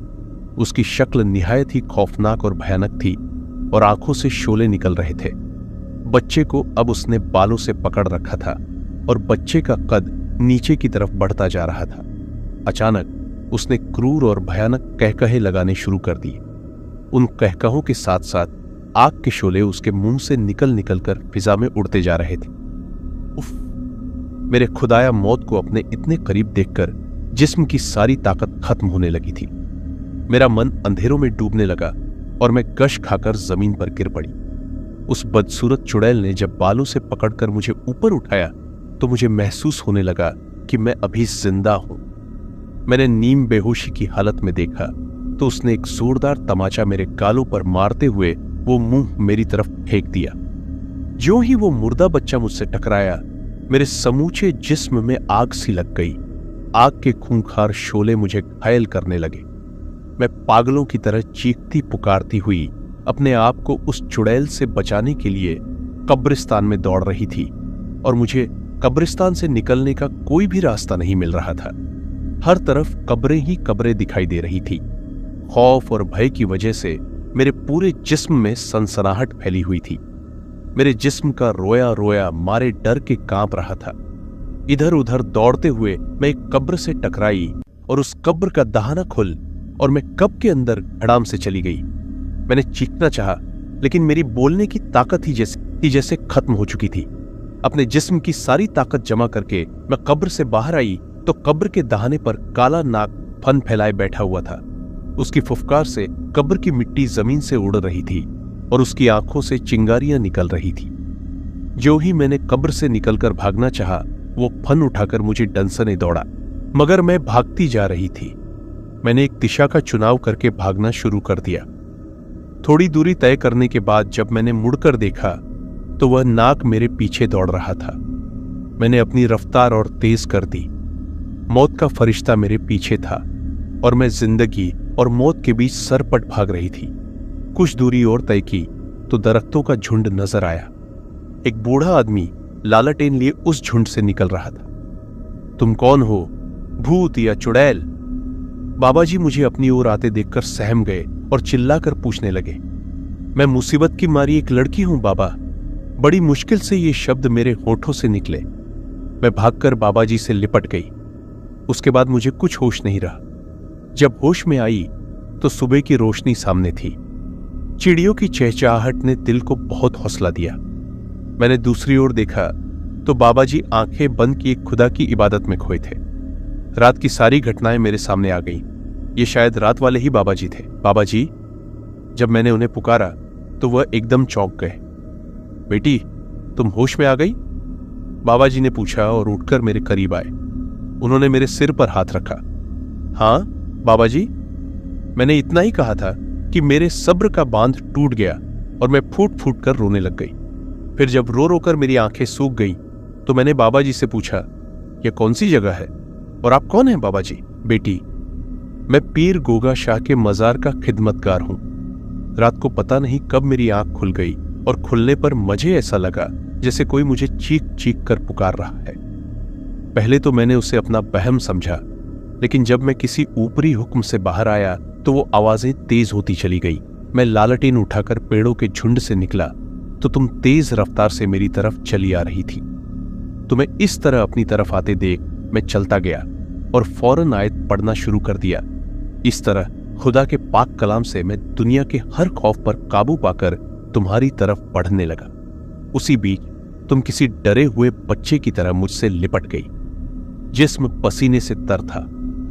उसकी शक्ल निहायत ही खौफनाक और भयानक थी और आंखों से शोले निकल रहे थे। बच्चे को अब उसने बालों से पकड़ रखा था और बच्चे का कद नीचे की तरफ बढ़ता जा रहा था। अचानक उसने क्रूर और भयानक कहकहे लगाने शुरू कर दिए। उन कहकहों के साथ साथ आग के शोले उसके मुंह से निकल निकल कर फिजा में उड़ते जा रहे थे। उफ! मेरे खुदाया मौत को अपने इतने करीब देखकर जिस्म की सारी ताकत खत्म होने लगी थी। मेरा मन अंधेरों में डूबने लगा और मैं गश खाकर जमीन पर गिर पड़ी। उस बदसूरत चुड़ैल ने जब बालों से पकड़कर मुझे ऊपर उठाया तो मुझे महसूस होने लगा कि मैं अभी जिंदा हूं। मैंने नीम बेहोशी की हालत में देखा तो उसने एक जोरदार तमाचा मेरे गालों पर मारते हुए वो मुंह मेरी तरफ फेंक दिया। ज्यों ही वो मुर्दा बच्चा मुझसे टकराया, मेरे समूचे जिस्म में आग सी लग गई। आग के खूंखार शोले मुझे घायल करने लगे। मैं पागलों की तरह चीखती पुकारती हुई अपने आप को उस चुड़ैल से बचाने के लिए कब्रिस्तान में दौड़ रही थी और मुझे कब्रिस्तान से निकलने का कोई भी रास्ता नहीं मिल रहा था। हर तरफ कब्रें ही कब्रें दिखाई दे रही थी। खौफ और भय की वजह से मेरे पूरे जिस्म में सनसनाहट फैली हुई थी। मेरे जिस्म का रोया रोया मारे डर के कांप रहा था। इधर उधर दौड़ते हुए मैं एक कब्र से टकराई और उस कब्र का दहाना खुल और मैं कब्र के अंदर धड़ाम से चली गई। मैंने चीखना चाहा, लेकिन मेरी बोलने की ताकत ही जैसे खत्म हो चुकी थी। अपने जिस्म की सारी ताकत जमा करके मैं कब्र से बाहर आई तो कब्र के दहाने पर काला नाग फन फैलाए बैठा हुआ था। उसकी फुफकार से कब्र की मिट्टी जमीन से उड़ रही थी और उसकी आंखों से चिंगारियां निकल रही थी। जो ही मैंने कब्र से निकलकर भागना चाहा, वो फन उठाकर मुझे डंसने दौड़ा, मगर मैं भागती जा रही थी। मैंने एक दिशा का चुनाव करके भागना शुरू कर दिया। थोड़ी दूरी तय करने के बाद जब मैंने मुड़कर देखा तो वह नाग मेरे पीछे दौड़ रहा था। मैंने अपनी रफ्तार और तेज कर दी। मौत का फरिश्ता मेरे पीछे था और मैं जिंदगी और मौत के बीच सरपट भाग रही थी। कुछ दूरी और तय की तो दरख्तों का झुंड नजर आया। एक बूढ़ा आदमी लालटेन लिए उस झुंड से निकल रहा था। तुम कौन हो, भूत या चुड़ैल? बाबा जी मुझे अपनी ओर आते देखकर सहम गए और चिल्लाकर पूछने लगे। मैं मुसीबत की मारी एक लड़की हूं बाबा। बड़ी मुश्किल से ये शब्द मेरे होठों से निकले। मैं भागकर बाबा जी से लिपट गई। उसके बाद मुझे कुछ होश नहीं रहा। जब होश में आई तो सुबह की रोशनी सामने थी। चिड़ियों की चहचहाहट ने दिल को बहुत हौसला दिया। मैंने दूसरी ओर देखा तो बाबा जी आंखें बंद किए खुदा की इबादत में खोए थे। रात की सारी घटनाएं मेरे सामने आ गईं। ये शायद रात वाले ही बाबा जी थे। बाबा जी, जब मैंने उन्हें पुकारा तो वह एकदम चौंक गए। बेटी, तुम होश में आ गई? बाबा जी ने पूछा और उठकर मेरे करीब आए। उन्होंने मेरे सिर पर हाथ रखा। हाँ बाबा जी, मैंने इतना ही कहा था कि मेरे सब्र का बांध टूट गया और मैं फूट फूट कर रोने लग गई। फिर जब रो रो कर मेरी आंखें सूख गईं तो मैंने बाबा जी से पूछा, यह कौन सी जगह है और आप कौन हैं बाबा जी? बेटी, मैं पीर गोगा शाह के मजार का खिदमतगार हूं। रात को पता नहीं कब मेरी आंख खुल गई और खुलने पर मुझे ऐसा लगा जैसे कोई मुझे चीख चीख कर पुकार रहा है। पहले तो मैंने उसे अपना वहम समझा, लेकिन जब मैं किसी ऊपरी हुक्म से बाहर आया तो वो आवाजें तेज होती चली गई। मैं लालटेन उठाकर पेड़ों के झुंड से निकला तो तुम तेज रफ्तार से मेरी तरफ चली आ रही थी। तुम्हें इस तरह अपनी तरफ आते देख मैं चलता गया और फौरन आयत पढ़ना शुरू कर दिया। इस तरह खुदा के पाक कलाम से मैं दुनिया के हर खौफ पर काबू पाकर तुम्हारी तरफ बढ़ने लगा। उसी बीच तुम किसी डरे हुए बच्चे की तरह मुझसे लिपट गई। जिस्म पसीने से तर था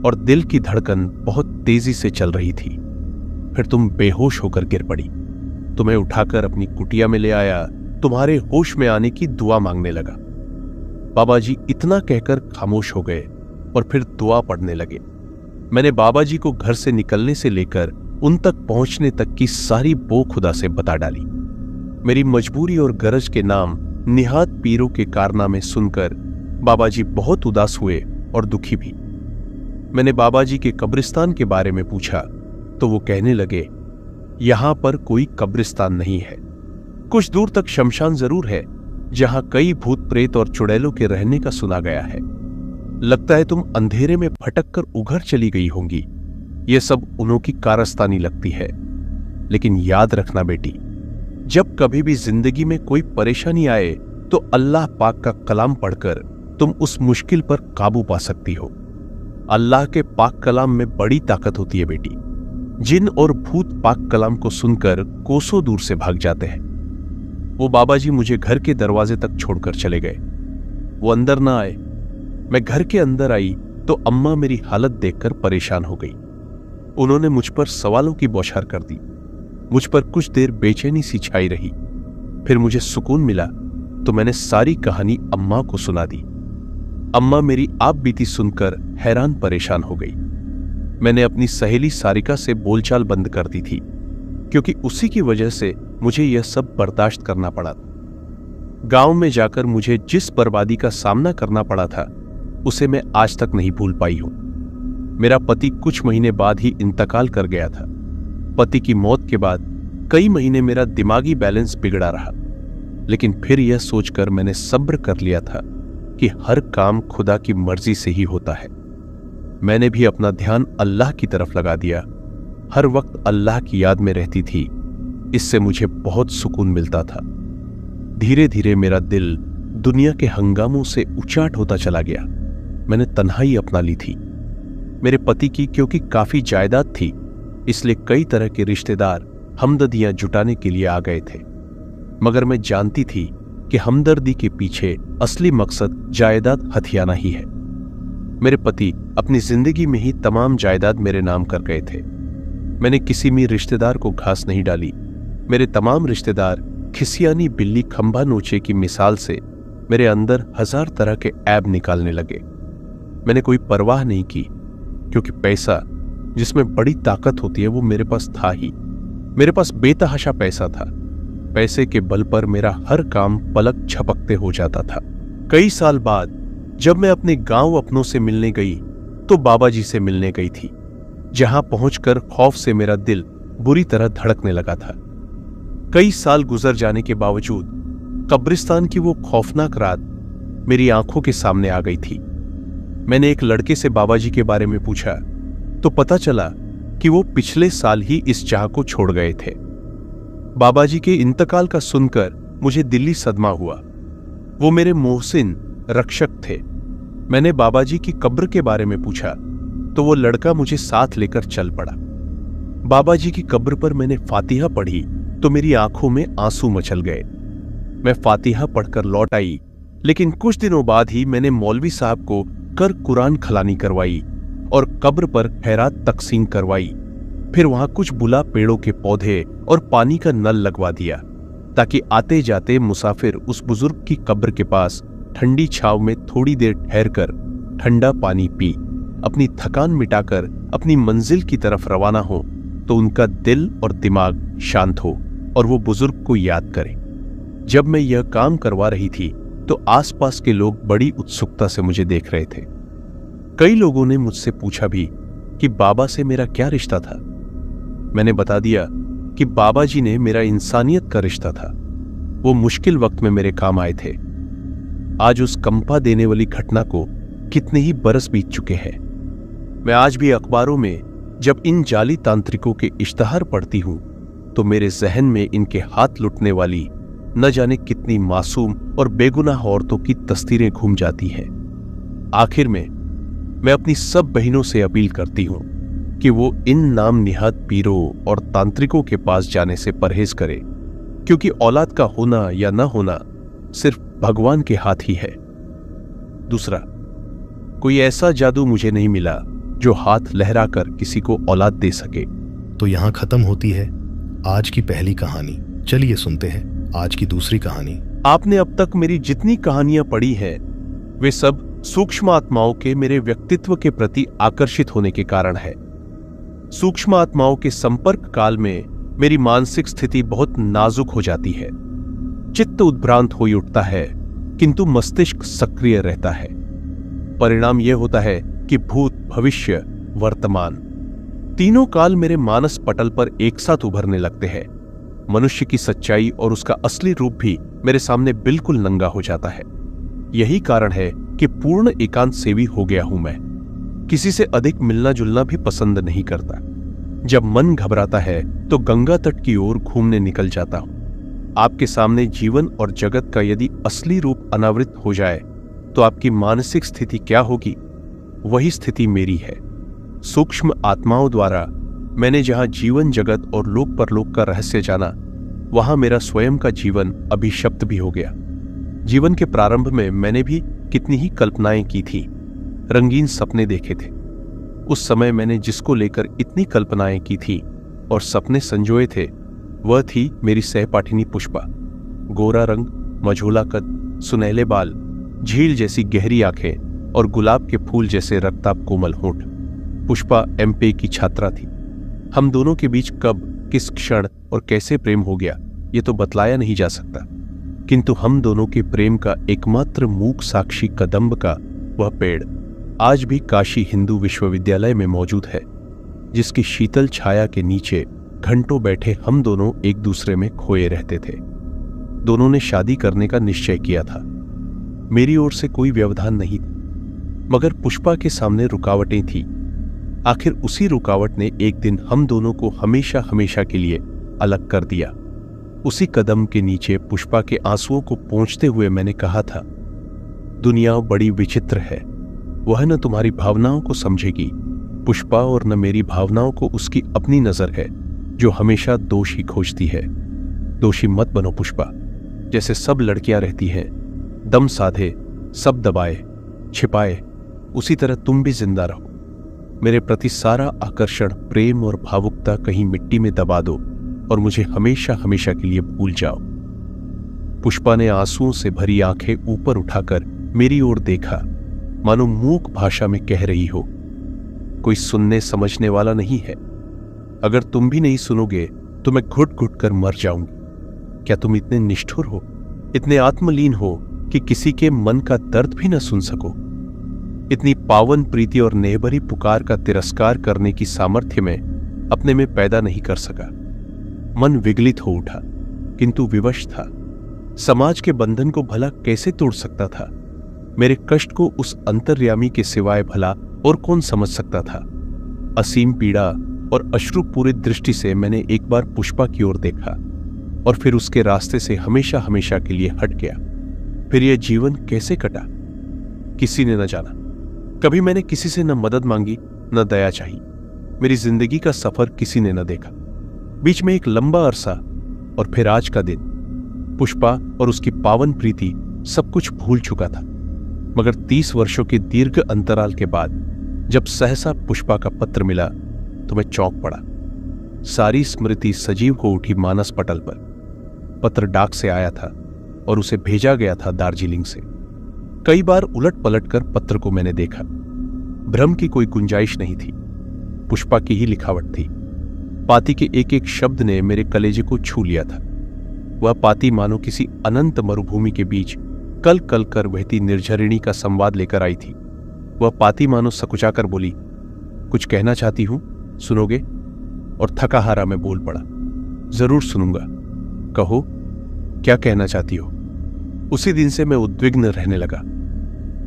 और दिल की धड़कन बहुत तेजी से चल रही थी। फिर तुम बेहोश होकर गिर पड़ी। तुम्हें उठाकर अपनी कुटिया में ले आया, तुम्हारे होश में आने की दुआ मांगने लगा। बाबा जी इतना कहकर खामोश हो गए और फिर दुआ पढ़ने लगे। मैंने बाबा जी को घर से निकलने से लेकर उन तक पहुंचने तक की सारी बो खुदा से बता डाली। मेरी मजबूरी और गरज के नाम निहात पीरों के कारनामे सुनकर बाबा जी बहुत उदास हुए और दुखी भी। मैंने बाबा जी के कब्रिस्तान के बारे में पूछा तो वो कहने लगे, यहां पर कोई कब्रिस्तान नहीं है। कुछ दूर तक शमशान जरूर है जहां कई भूत प्रेत और चुड़ैलों के रहने का सुना गया है। लगता है तुम अंधेरे में भटक कर उघर चली गई होंगी। यह सब उन्हों की कारस्तानी लगती है। लेकिन याद रखना बेटी, जब कभी भी जिंदगी में कोई परेशानी आए तो अल्लाह पाक का कलाम पढ़कर तुम उस मुश्किल पर काबू पा सकती हो। अल्लाह के पाक कलाम में बड़ी ताकत होती है बेटी। जिन और भूत पाक कलाम को सुनकर कोसों दूर से भाग जाते हैं। वो बाबा जी मुझे घर के दरवाजे तक छोड़कर चले गए। वो अंदर ना आए। मैं घर के अंदर आई तो अम्मा मेरी हालत देखकर परेशान हो गई। उन्होंने मुझ पर सवालों की बौछार कर दी। मुझ पर कुछ देर बेचैनी सी छाई रही। फिर मुझे सुकून मिला तो मैंने सारी कहानी अम्मा को सुना दी। अम्मा मेरी आप बीती सुनकर हैरान परेशान हो गई। मैंने अपनी सहेली सारिका से बोलचाल बंद कर दी थी, क्योंकि उसी की वजह से मुझे यह सब बर्दाश्त करना पड़ा था। गांव में जाकर मुझे जिस बर्बादी का सामना करना पड़ा था उसे मैं आज तक नहीं भूल पाई हूं। मेरा पति कुछ महीने बाद ही इंतकाल कर गया था। पति की मौत के बाद कई महीने मेरा दिमागी बैलेंस बिगड़ा रहा, लेकिन फिर यह सोचकर मैंने सब्र कर लिया था कि हर काम खुदा की मर्जी से ही होता है। मैंने भी अपना ध्यान अल्लाह की तरफ लगा दिया। हर वक्त अल्लाह की याद में रहती थी। इससे मुझे बहुत सुकून मिलता था। धीरे धीरे मेरा दिल दुनिया के हंगामों से उचाट होता चला गया। मैंने तन्हाई अपना ली थी। मेरे पति की क्योंकि काफी जायदाद थी, इसलिए कई तरह के रिश्तेदार हमदर्दियां जुटाने के लिए आ गए थे। मगर मैं जानती थी कि हमदर्दी के पीछे असली मकसद जायदाद हथियाना ही है। मेरे पति अपनी जिंदगी में ही तमाम जायदाद मेरे नाम कर गए थे। मैंने किसी भी रिश्तेदार को घास नहीं डाली। मेरे तमाम रिश्तेदार खिसियानी बिल्ली खंभा नोचे की मिसाल से मेरे अंदर हजार तरह के ऐब निकालने लगे। मैंने कोई परवाह नहीं की, क्योंकि पैसा जिसमें बड़ी ताकत होती है वो मेरे पास था ही। मेरे पास बेतहाशा पैसा था। पैसे के बल पर मेरा हर काम पलक झपकते हो जाता था। कई साल बाद जब मैं अपने गांव अपनों से मिलने गई तो बाबा जी से मिलने गई थी, जहां पहुंचकर खौफ से मेरा दिल बुरी तरह धड़कने लगा था। कई साल गुजर जाने के बावजूद कब्रिस्तान की वो खौफनाक रात मेरी आंखों के सामने आ गई थी। मैंने एक लड़के से बाबा जी के बारे में पूछा तो पता चला कि वो पिछले साल ही इस चाह को छोड़ गए थे। बाबा जी के इंतकाल का सुनकर मुझे दिली सदमा हुआ। वो मेरे मोहसिन रक्षक थे। मैंने बाबा जी की कब्र के बारे में पूछा तो वो लड़का मुझे साथ लेकर चल पड़ा। बाबा जी की कब्र पर मैंने फातिहा पढ़ी तो मेरी आंखों में आंसू मचल गए। मैं फातिहा पढ़कर लौट आई, लेकिन कुछ दिनों बाद ही मैंने मौलवी साहब को कर कुरान खलानी करवाई और कब्र पर खैरात तकसीम करवाई। फिर वहां कुछ बुला पेड़ों के पौधे और पानी का नल लगवा दिया, ताकि आते जाते मुसाफिर उस बुजुर्ग की कब्र के पास ठंडी छाव में थोड़ी देर ठहरकर ठंडा पानी पी अपनी थकान मिटाकर अपनी मंजिल की तरफ रवाना हो तो उनका दिल और दिमाग शांत हो और वो बुजुर्ग को याद करें। जब मैं यह काम करवा रही थी तो आसपास के लोग बड़ी उत्सुकता से मुझे देख रहे थे। कई लोगों ने मुझसे पूछा भी कि बाबा से मेरा क्या रिश्ता था। मैंने बता दिया कि बाबा जी ने मेरा इंसानियत का रिश्ता था। वो मुश्किल वक्त में मेरे काम आए थे। आज उस कंपा देने वाली घटना को कितने ही बरस बीत चुके हैं। मैं आज भी अखबारों में जब इन जाली तांत्रिकों के इश्तहार पढ़ती हूं तो मेरे जहन में इनके हाथ लुटने वाली न जाने कितनी मासूम और बेगुनाह औरतों की तस्वीरें घूम जाती हैं। आखिर में मैं अपनी सब बहनों से अपील करती हूं कि वो इन नाम निहाद पीरों और तांत्रिकों के पास जाने से परहेज करें, क्योंकि औलाद का होना या न होना सिर्फ भगवान के हाथ ही है। दूसरा, कोई ऐसा जादू मुझे नहीं मिला जो हाथ लहराकर किसी को औलाद दे सके। तो यहाँ खत्म होती है आज की पहली कहानी। चलिए सुनते हैं आज की दूसरी कहानी। आपने अब तक मेरी जितनी कहानियां पढ़ी हैं वे सब सूक्ष्म आत्माओं के मेरे व्यक्तित्व के प्रति आकर्षित होने के कारण है। सूक्ष्म आत्माओं के संपर्क काल में मेरी मानसिक स्थिति बहुत नाजुक हो जाती है। चित्त उद्भ्रांत हो उठता है, किंतु मस्तिष्क सक्रिय रहता है। परिणाम यह होता है कि भूत, भविष्य, वर्तमान तीनों काल मेरे मानस पटल पर एक साथ उभरने लगते हैं। मनुष्य की सच्चाई और उसका असली रूप भी मेरे सामने बिल्कुल नंगा हो जाता है। यही कारण है कि पूर्ण एकांत सेवी हो गया हूं मैं। किसी से अधिक मिलना जुलना भी पसंद नहीं करता। जब मन घबराता है तो गंगा तट की ओर घूमने निकल जाता हूं। आपके सामने जीवन और जगत का यदि असली रूप अनावृत हो जाए तो आपकी मानसिक स्थिति क्या होगी? वही स्थिति मेरी है। सूक्ष्म आत्माओं द्वारा मैंने जहां जीवन जगत और लोक परलोक का रहस्य जाना, वहां मेरा स्वयं का जीवन अभिशप्त भी हो गया। जीवन के प्रारंभ में मैंने भी कितनी ही कल्पनाएं की थी, रंगीन सपने देखे थे। उस समय मैंने जिसको लेकर इतनी कल्पनाएं की थी और सपने संजोए थे वह थी मेरी सहपाठिनी पुष्पा। गोरा रंग, मझोला कद, सुनहले बाल, झील जैसी गहरी आंखें और गुलाब के फूल जैसे रक्ताब कोमल होंठ। पुष्पा एमपी की छात्रा थी। हम दोनों के बीच कब, किस क्षण और कैसे प्रेम हो गया ये तो बतलाया नहीं जा सकता, किंतु हम दोनों के प्रेम का एकमात्र मूक साक्षी कदम्ब का वह पेड़ आज भी काशी हिंदू विश्वविद्यालय में मौजूद है, जिसकी शीतल छाया के नीचे घंटों बैठे हम दोनों एक दूसरे में खोए रहते थे। दोनों ने शादी करने का निश्चय किया था। मेरी ओर से कोई व्यवधान नहीं था, मगर पुष्पा के सामने रुकावटें थी। आखिर उसी रुकावट ने एक दिन हम दोनों को हमेशा हमेशा के लिए अलग कर दिया। उसी कदम के नीचे पुष्पा के आंसुओं को पोंछते हुए मैंने कहा था, दुनिया बड़ी विचित्र है, वह न तुम्हारी भावनाओं को समझेगी पुष्पा, और न मेरी भावनाओं को उसकी अपनी नजर है जो हमेशा दोष ही खोजती है। दोषी मत बनो पुष्पा, जैसे सब लड़कियां रहती हैं, दम साधे, सब दबाए छिपाए, उसी तरह तुम भी जिंदा रहो। मेरे प्रति सारा आकर्षण, प्रेम और भावुकता कहीं मिट्टी में दबा दो और मुझे हमेशा हमेशा के लिए भूल जाओ। पुष्पा ने आंसुओं से भरी आंखें ऊपर उठाकर मेरी ओर देखा, मानो मूक भाषा में कह रही हो, कोई सुनने समझने वाला नहीं है। अगर तुम भी नहीं सुनोगे तो मैं घुट घुट कर मर जाऊंगी। क्या तुम इतने निष्ठुर हो, इतने आत्मलीन हो कि किसी के मन का दर्द भी न सुन सको? इतनी पावन प्रीति और नेहभरी पुकार का तिरस्कार करने की सामर्थ्य में अपने में पैदा नहीं कर सका। मन विगलित हो उठा, किंतु विवश था। समाज के बंधन को भला कैसे तोड़ सकता था? मेरे कष्ट को उस अंतर्यामी के सिवाय भला और कौन समझ सकता था? असीम पीड़ा और अश्रुपूरित दृष्टि से मैंने एक बार पुष्पा की ओर देखा और फिर उसके रास्ते से हमेशा हमेशा के लिए हट गया। फिर यह जीवन कैसे कटा, किसी ने न जाना। कभी मैंने किसी से न मदद मांगी, न दया चाही। मेरी जिंदगी का सफर किसी ने न देखा। बीच में एक लंबा अरसा और फिर आज का दिन। पुष्पा और उसकी पावन प्रीति सब कुछ भूल चुका था, मगर 30 वर्षों के दीर्घ अंतराल के बाद जब सहसा पुष्पा का पत्र मिला तो मैं चौंक पड़ा। सारी स्मृति सजीव हो उठी मानस पटल पर। पत्र डाक से आया था और उसे भेजा गया था दार्जिलिंग से। कई बार उलट पलट कर पत्र को मैंने देखा। भ्रम की कोई गुंजाइश नहीं थी। पुष्पा की ही लिखावट थी। पाती के एक एक शब्द ने मेरे कलेजे को छू लिया था। वह पाती मानो किसी अनंत मरुभूमि के बीच कल कल कर बहती निर्झरिणी का संवाद लेकर आई थी। वह पाती मानो सकुचाकर बोली, कुछ कहना चाहती हूं, सुनोगे? और थका हारा मैं बोल पड़ा, जरूर सुनूंगा, कहो क्या कहना चाहती हो। उसी दिन से मैं उद्विग्न रहने लगा।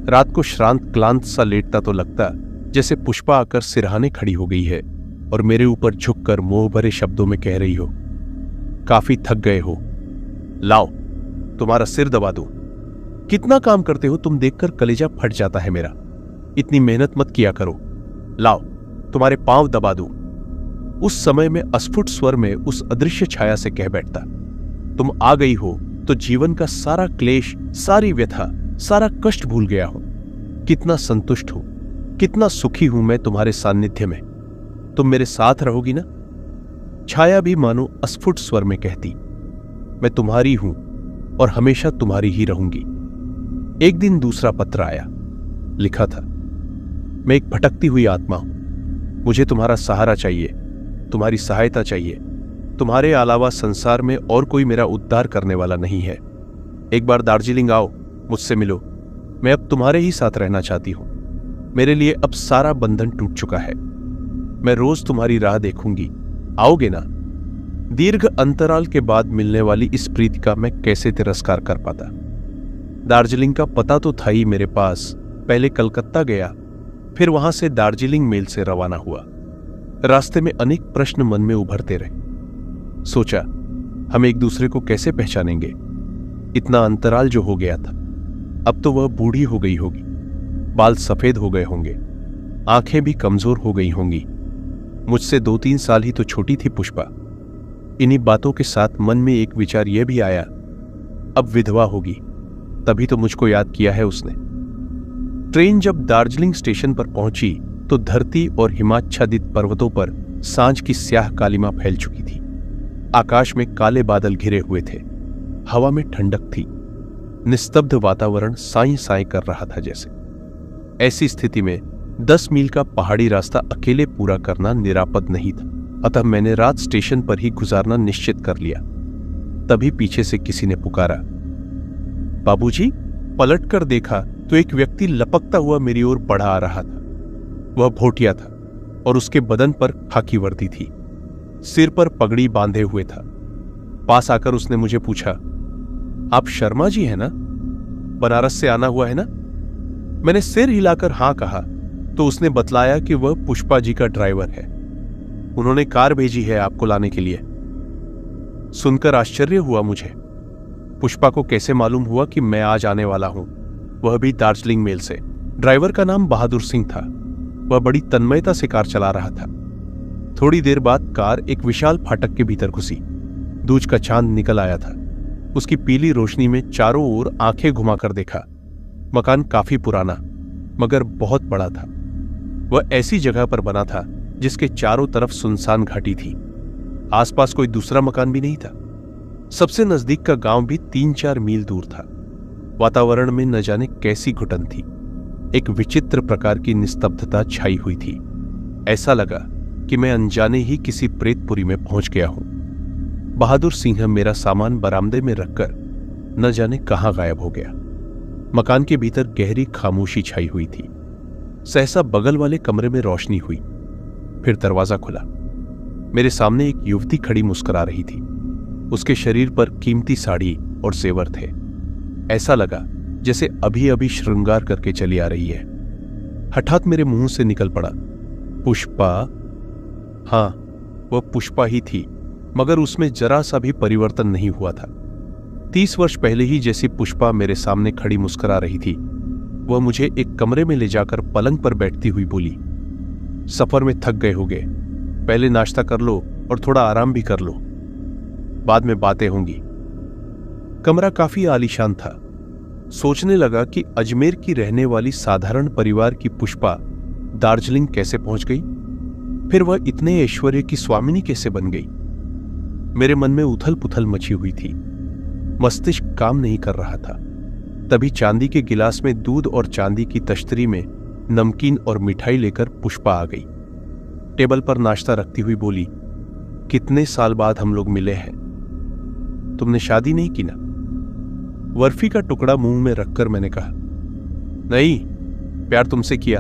रात को श्रांत क्लांत सा लेटता तो लगता जैसे पुष्पा आकर सिरहाने खड़ी हो गई है और मेरे ऊपर झुककर मोह भरे शब्दों में कह रही हो, काफी थक गए हो, लाओ तुम्हारा सिर दबा दूं। कितना काम करते हो तुम, देखकर कलेजा फट जाता है मेरा। इतनी मेहनत मत किया करो, लाओ तुम्हारे पांव दबा दूं। उस समय में अस्फुट स्वर में उस अदृश्य छाया से कह बैठता, तुम आ गई हो तो जीवन का सारा क्लेश, सारी व्यथा, सारा कष्ट भूल गया हो। कितना संतुष्ट हूं, कितना सुखी हूं मैं तुम्हारे सान्निध्य में। तुम मेरे साथ रहोगी ना? छाया भी मानो अस्फुट स्वर में कहती, मैं तुम्हारी हूं और हमेशा तुम्हारी ही रहूंगी। एक दिन दूसरा पत्र आया। लिखा था, मैं एक भटकती हुई आत्मा हूं। मुझे तुम्हारा सहारा चाहिए, तुम्हारी सहायता चाहिए। तुम्हारे अलावा संसार में और कोई मेरा उद्धार करने वाला नहीं है। एक बार दार्जिलिंग आओ, मुझसे मिलो। मैं अब तुम्हारे ही साथ रहना चाहती हूं। मेरे लिए अब सारा बंधन टूट चुका है। मैं रोज तुम्हारी राह देखूंगी, आओगे ना? दीर्घ अंतराल के बाद मिलने वाली इस प्रीति का मैं कैसे तिरस्कार कर पाता? दार्जिलिंग का पता तो था ही मेरे पास। पहले कलकत्ता गया, फिर वहां से दार्जिलिंग मेल से रवाना हुआ। रास्ते में अनेक प्रश्न मन में उभरते रहे। सोचा, हम एक दूसरे को कैसे पहचानेंगे? इतना अंतराल जो हो गया था। अब तो वह बूढ़ी हो गई होगी, बाल सफेद हो गए होंगे, आंखें भी कमजोर हो गई होंगी। मुझसे 2-3 साल ही तो छोटी थी पुष्पा। इन्हीं बातों के साथ मन में एक विचार यह भी आया, अब विधवा होगी, तभी तो मुझको याद किया है उसने। ट्रेन जब दार्जिलिंग स्टेशन पर पहुंची तो धरती और हिमाच्छादित पर्वतों पर सांझ की स्याह कालिमा फैल चुकी थी। आकाश में काले बादल घिरे हुए थे। हवा में ठंडक थी। निस्तब्ध वातावरण साई साई कर रहा था जैसे। ऐसी स्थिति में 10 मील का पहाड़ी रास्ता अकेले पूरा करना निरापद नहीं था, अतः मैंने रात स्टेशन पर ही गुजारना निश्चित कर लिया। तभी पीछे से किसी ने पुकारा, बाबूजी। पलटकर देखा तो एक व्यक्ति लपकता हुआ मेरी ओर बढ़ा आ रहा था। वह भोटिया था और उसके बदन पर खाकी वर्दी थी, सिर पर पगड़ी बांधे हुए था। पास आकर उसने मुझे पूछा, आप शर्मा जी हैं ना? बनारस से आना हुआ है ना? मैंने सिर हिलाकर हां कहा तो उसने बतलाया कि वह पुष्पा जी का ड्राइवर है। उन्होंने कार भेजी है आपको लाने के लिए। सुनकर आश्चर्य हुआ मुझे। पुष्पा को कैसे मालूम हुआ कि मैं आज आने वाला हूं, वह भी दार्जिलिंग मेल से। ड्राइवर का नाम बहादुर सिंह था। वह बड़ी तन्मयता से कार चला रहा था। थोड़ी देर बाद कार एक विशाल फाटक के भीतर घुसी। दूज का चांद निकल आया था। उसकी पीली रोशनी में चारों ओर आंखें घुमाकर देखा। मकान काफी पुराना मगर बहुत बड़ा था। वह ऐसी जगह पर बना था जिसके चारों तरफ सुनसान घाटी थी। आसपास कोई दूसरा मकान भी नहीं था। सबसे नजदीक का गांव भी 3-4 मील दूर था। वातावरण में न जाने कैसी घुटन थी। एक विचित्र प्रकार की निस्तब्धता छाई हुई थी। ऐसा लगा कि मैं अनजाने ही किसी प्रेतपुरी में पहुंच गया हूं। बहादुर सिंह मेरा सामान बरामदे में रखकर न जाने कहां गायब हो गया। मकान के भीतर गहरी खामोशी छाई हुई थी। सहसा बगल वाले कमरे में रोशनी हुई। फिर दरवाजा खुला। मेरे सामने एक युवती खड़ी मुस्कुरा रही थी। उसके शरीर पर कीमती साड़ी और जेवर थे। ऐसा लगा जैसे अभी अभी श्रृंगार करके चली आ रही है। हठात मेरे मुंह से निकल पड़ा, पुष्पा। हां, वह पुष्पा ही थी, मगर उसमें जरा सा भी परिवर्तन नहीं हुआ था। 30 वर्ष पहले ही जैसी पुष्पा मेरे सामने खड़ी मुस्कुरा रही थी। वह मुझे एक कमरे में ले जाकर पलंग पर बैठती हुई बोली, सफर में थक गए होगे, पहले नाश्ता कर लो और थोड़ा आराम भी कर लो, बाद में बातें होंगी। कमरा काफी आलीशान था। सोचने लगा कि अजमेर की रहने वाली साधारण परिवार की पुष्पा दार्जिलिंग कैसे पहुंच गई, फिर वह इतने ऐश्वर्य की स्वामिनी कैसे बन गई। मेरे मन में उथल पुथल मची हुई थी। मस्तिष्क काम नहीं कर रहा था। तभी चांदी के गिलास में दूध और चांदी की तश्तरी में नमकीन और मिठाई लेकर पुष्पा आ गई। टेबल पर नाश्ता रखती हुई बोली, कितने साल बाद हम लोग मिले हैं। तुमने शादी नहीं की ना? बर्फी का टुकड़ा मुंह में रखकर मैंने कहा, नहीं, प्यार तुमसे किया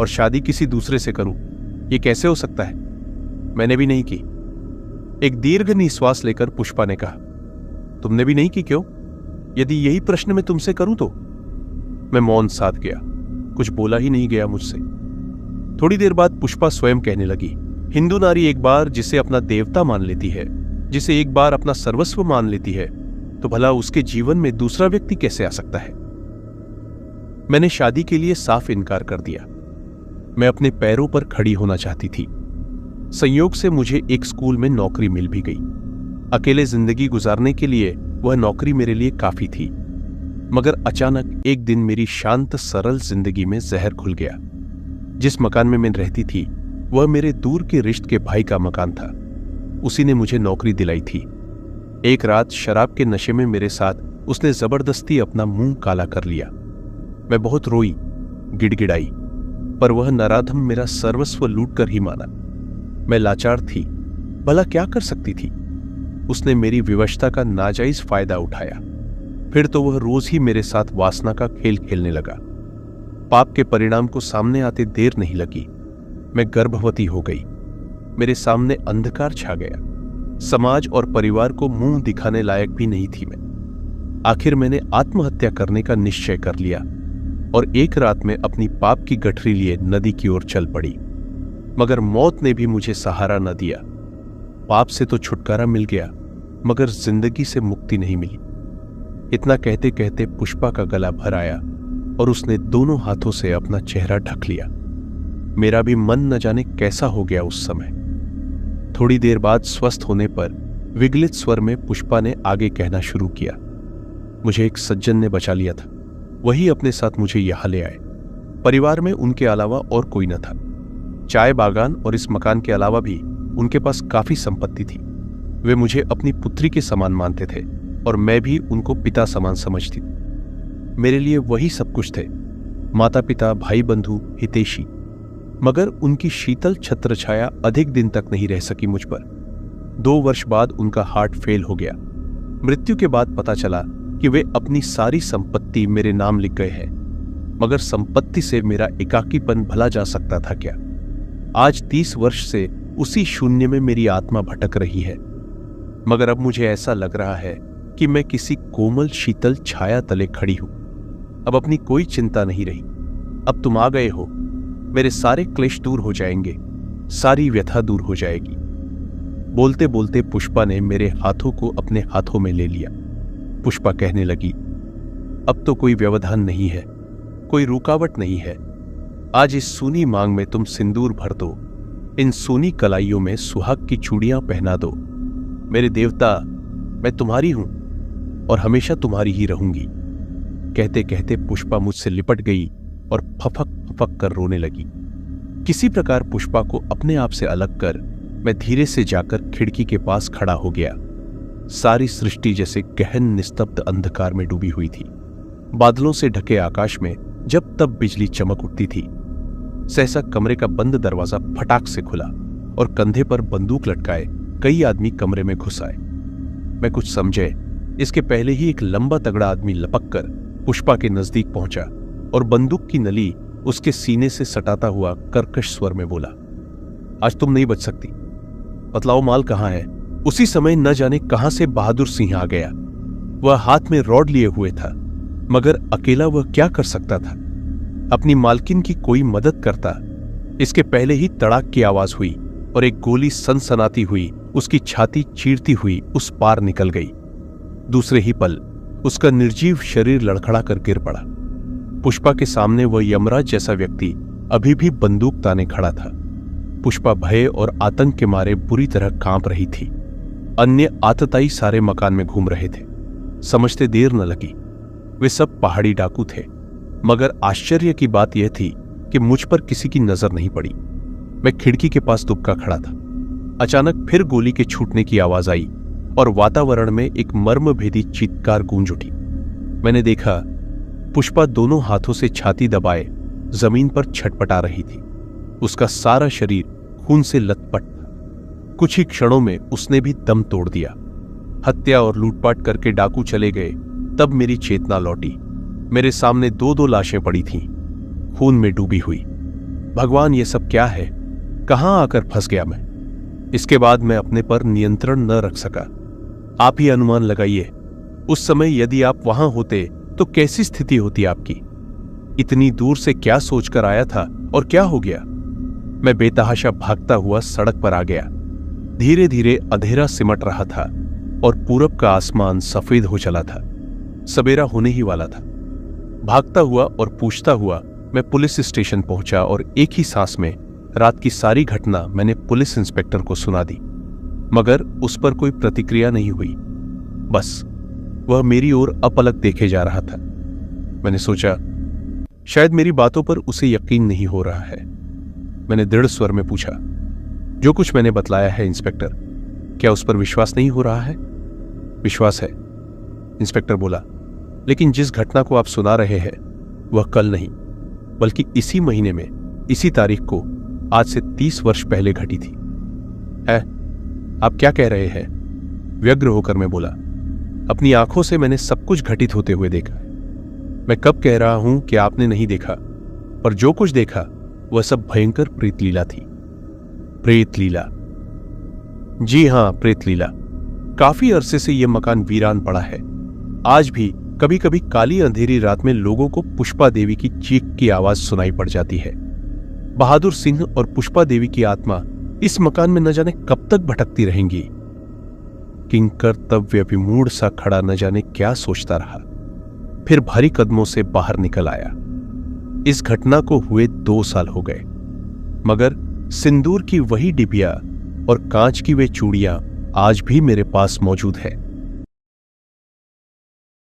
और शादी किसी दूसरे से करूं, यह कैसे हो सकता है? मैंने भी नहीं की। एक दीर्घ निश्वास लेकर पुष्पा ने कहा, तुमने भी नहीं की क्यों? यदि यही प्रश्न मैं तुमसे करूं तो? मैं मौन साध गया। कुछ बोला ही नहीं गया मुझसे। थोड़ी देर बाद पुष्पा स्वयं कहने लगी, हिंदू नारी एक बार जिसे अपना देवता मान लेती है, जिसे एक बार अपना सर्वस्व मान लेती है, तो भला उसके जीवन में दूसरा व्यक्ति कैसे आ सकता है? मैंने शादी के लिए साफ इनकार कर दिया। मैं अपने पैरों पर खड़ी होना चाहती थी। संयोग से मुझे एक स्कूल में नौकरी मिल भी गई। अकेले जिंदगी गुजारने के लिए वह नौकरी मेरे लिए काफी थी। मगर अचानक एक दिन मेरी शांत सरल जिंदगी में जहर घुल गया। जिस मकान में मैं रहती थी वह मेरे दूर के रिश्ते के भाई का मकान था। उसी ने मुझे नौकरी दिलाई थी। एक रात शराब के नशे में मेरे साथ उसने जबरदस्ती अपना मुंह काला कर लिया। मैं बहुत रोई, गिड़गिड़ाई, पर वह नराधम मेरा सर्वस्व लूट कर ही माना। मैं लाचार थी, भला क्या कर सकती थी? उसने मेरी विवशता का नाजायज फायदा उठाया। फिर तो वह रोज ही मेरे साथ वासना का खेल खेलने लगा। पाप के परिणाम को सामने आते देर नहीं लगी। मैं गर्भवती हो गई। मेरे सामने अंधकार छा गया। समाज और परिवार को मुंह दिखाने लायक भी नहीं थी मैं। आखिर मैंने आत्महत्या करने का निश्चय कर लिया और एक रात में अपनी पाप की गठरी लिए नदी की ओर चल पड़ी। मगर मौत ने भी मुझे सहारा न दिया। पाप से तो छुटकारा मिल गया, मगर जिंदगी से मुक्ति नहीं मिली। इतना कहते कहते पुष्पा का गला भर आया और उसने दोनों हाथों से अपना चेहरा ढक लिया। मेरा भी मन न जाने कैसा हो गया उस समय। थोड़ी देर बाद स्वस्थ होने पर विगलित स्वर में पुष्पा ने आगे कहना शुरू किया, मुझे एक सज्जन ने बचा लिया था। वही अपने साथ मुझे यहां ले आए। परिवार में उनके अलावा और कोई न था। चाय बागान और इस मकान के अलावा भी उनके पास काफी संपत्ति थी। वे मुझे अपनी पुत्री के समान मानते थे और मैं भी उनको पिता समान समझती थी। मेरे लिए वही सब कुछ थे, माता पिता, भाई बंधु, हितैषी। मगर उनकी शीतल छत्रछाया अधिक दिन तक नहीं रह सकी मुझ पर। 2 वर्ष बाद उनका हार्ट फेल हो गया। मृत्यु के बाद पता चला कि वे अपनी सारी संपत्ति मेरे नाम लिख गए हैं। मगर संपत्ति से मेरा एकाकीपन भला जा सकता था क्या? आज 30 वर्ष से उसी शून्य में मेरी आत्मा भटक रही है। मगर अब मुझे ऐसा लग रहा है कि मैं किसी कोमल शीतल छाया तले खड़ी हूं। अब अपनी कोई चिंता नहीं रही। अब तुम आ गए हो, मेरे सारे क्लेश दूर हो जाएंगे, सारी व्यथा दूर हो जाएगी। बोलते बोलते पुष्पा ने मेरे हाथों को अपने हाथों में ले लिया। पुष्पा कहने लगी, अब तो कोई व्यवधान नहीं है, कोई रुकावट नहीं है। आज इस सूनी मांग में तुम सिंदूर भर दो, इन सूनी कलाइयों में सुहाग की चूड़ियां पहना दो। मेरे देवता, मैं तुम्हारी हूं और हमेशा तुम्हारी ही रहूंगी। कहते कहते पुष्पा मुझसे लिपट गई और फफक फफक कर रोने लगी। किसी प्रकार पुष्पा को अपने आप से अलग कर मैं धीरे से जाकर खिड़की के पास खड़ा हो गया। सारी सृष्टि जैसे गहन निस्तब्ध अंधकार में डूबी हुई थी। बादलों से ढके आकाश में जब तब बिजली चमक उठती थी। सहसा कमरे का बंद दरवाजा फटाक से खुला और कंधे पर बंदूक लटकाए कई आदमी कमरे में घुस आए। मैं कुछ समझे इसके पहले ही एक लंबा तगड़ा आदमी लपक कर पुष्पा के नजदीक पहुंचा और बंदूक की नली उसके सीने से सटाता हुआ कर्कश स्वर में बोला, आज तुम नहीं बच सकती, बतलाओ माल कहां है। उसी समय न जाने कहां से बहादुर सिंह आ गया। वह हाथ में रॉड लिए हुए था, मगर अकेला वह क्या कर सकता था। अपनी मालकिन की कोई मदद करता। इसके पहले ही तड़ाक की आवाज हुई और एक गोली सनसनाती हुई उसकी छाती चीरती हुई उस पार निकल गई। दूसरे ही पल उसका निर्जीव शरीर लड़खड़ा कर गिर पड़ा। पुष्पा के सामने वह यमराज जैसा व्यक्ति अभी भी बंदूक ताने खड़ा था। पुष्पा भय और आतंक के मारे बुरी तरह कांप रही थी। अन्य आतताई सारे मकान में घूम रहे थे। समझते देर न लगी, वे सब पहाड़ी डाकू थे। मगर आश्चर्य की बात यह थी कि मुझ पर किसी की नजर नहीं पड़ी। मैं खिड़की के पास दुबका खड़ा था। अचानक फिर गोली के छूटने की आवाज आई और वातावरण में एक मर्मभेदी चीत्कार गूंज उठी। मैंने देखा पुष्पा दोनों हाथों से छाती दबाए जमीन पर छटपटा रही थी। उसका सारा शरीर खून से लथपथ था। कुछ ही क्षणों में उसने भी दम तोड़ दिया। हत्या और लूटपाट करके डाकू चले गए, तब मेरी चेतना लौटी। मेरे सामने दो दो लाशें पड़ी थीं, खून में डूबी हुई। भगवान, ये सब क्या है? कहां आकर फंस गया मैं? इसके बाद मैं अपने पर नियंत्रण न रख सका। आप ही अनुमान लगाइए, उस समय यदि आप वहां होते तो कैसी स्थिति होती आपकी? इतनी दूर से क्या सोचकर आया था और क्या हो गया? मैं बेतहाशा भागता हुआ सड़क पर आ गया। धीरे धीरे अंधेरा सिमट रहा था और पूरब का आसमान सफेद हो चला था। सवेरा होने ही वाला था। भागता हुआ और पूछता हुआ मैं पुलिस स्टेशन पहुंचा और एक ही सांस में रात की सारी घटना मैंने पुलिस इंस्पेक्टर को सुना दी। मगर उस पर कोई प्रतिक्रिया नहीं हुई। बस वह मेरी ओर अपलक देखे जा रहा था। मैंने सोचा शायद मेरी बातों पर उसे यकीन नहीं हो रहा है। मैंने दृढ़ स्वर में पूछा, जो कुछ मैंने बतलाया है इंस्पेक्टर, क्या उस पर विश्वास नहीं हो रहा है? विश्वास है, इंस्पेक्टर बोला, लेकिन जिस घटना को आप सुना रहे हैं वह कल नहीं बल्कि इसी महीने में इसी तारीख को आज से 30 वर्ष पहले घटी थी। है, आप क्या कह रहे हैं? व्यग्र होकर मैं बोला, अपनी आंखों से मैंने सब कुछ घटित होते हुए देखा है। मैं कब कह रहा हूं कि आपने नहीं देखा, पर जो कुछ देखा वह सब भयंकर प्रेतलीला थी। प्रेतलीला? जी हां, प्रेतलीला। काफी अरसे से यह मकान वीरान पड़ा है। आज भी कभी कभी काली अंधेरी रात में लोगों को पुष्पा देवी की चीख की आवाज सुनाई पड़ जाती है। बहादुर सिंह और पुष्पा देवी की आत्मा इस मकान में न जाने कब तक भटकती रहेंगी। किंकर्तव्य विमूढ़ सा खड़ा न जाने क्या सोचता रहा, फिर भारी कदमों से बाहर निकल आया। इस घटना को हुए 2 साल हो गए, मगर सिंदूर की वही डिबिया और कांच की वे चूड़ियां आज भी मेरे पास मौजूद है।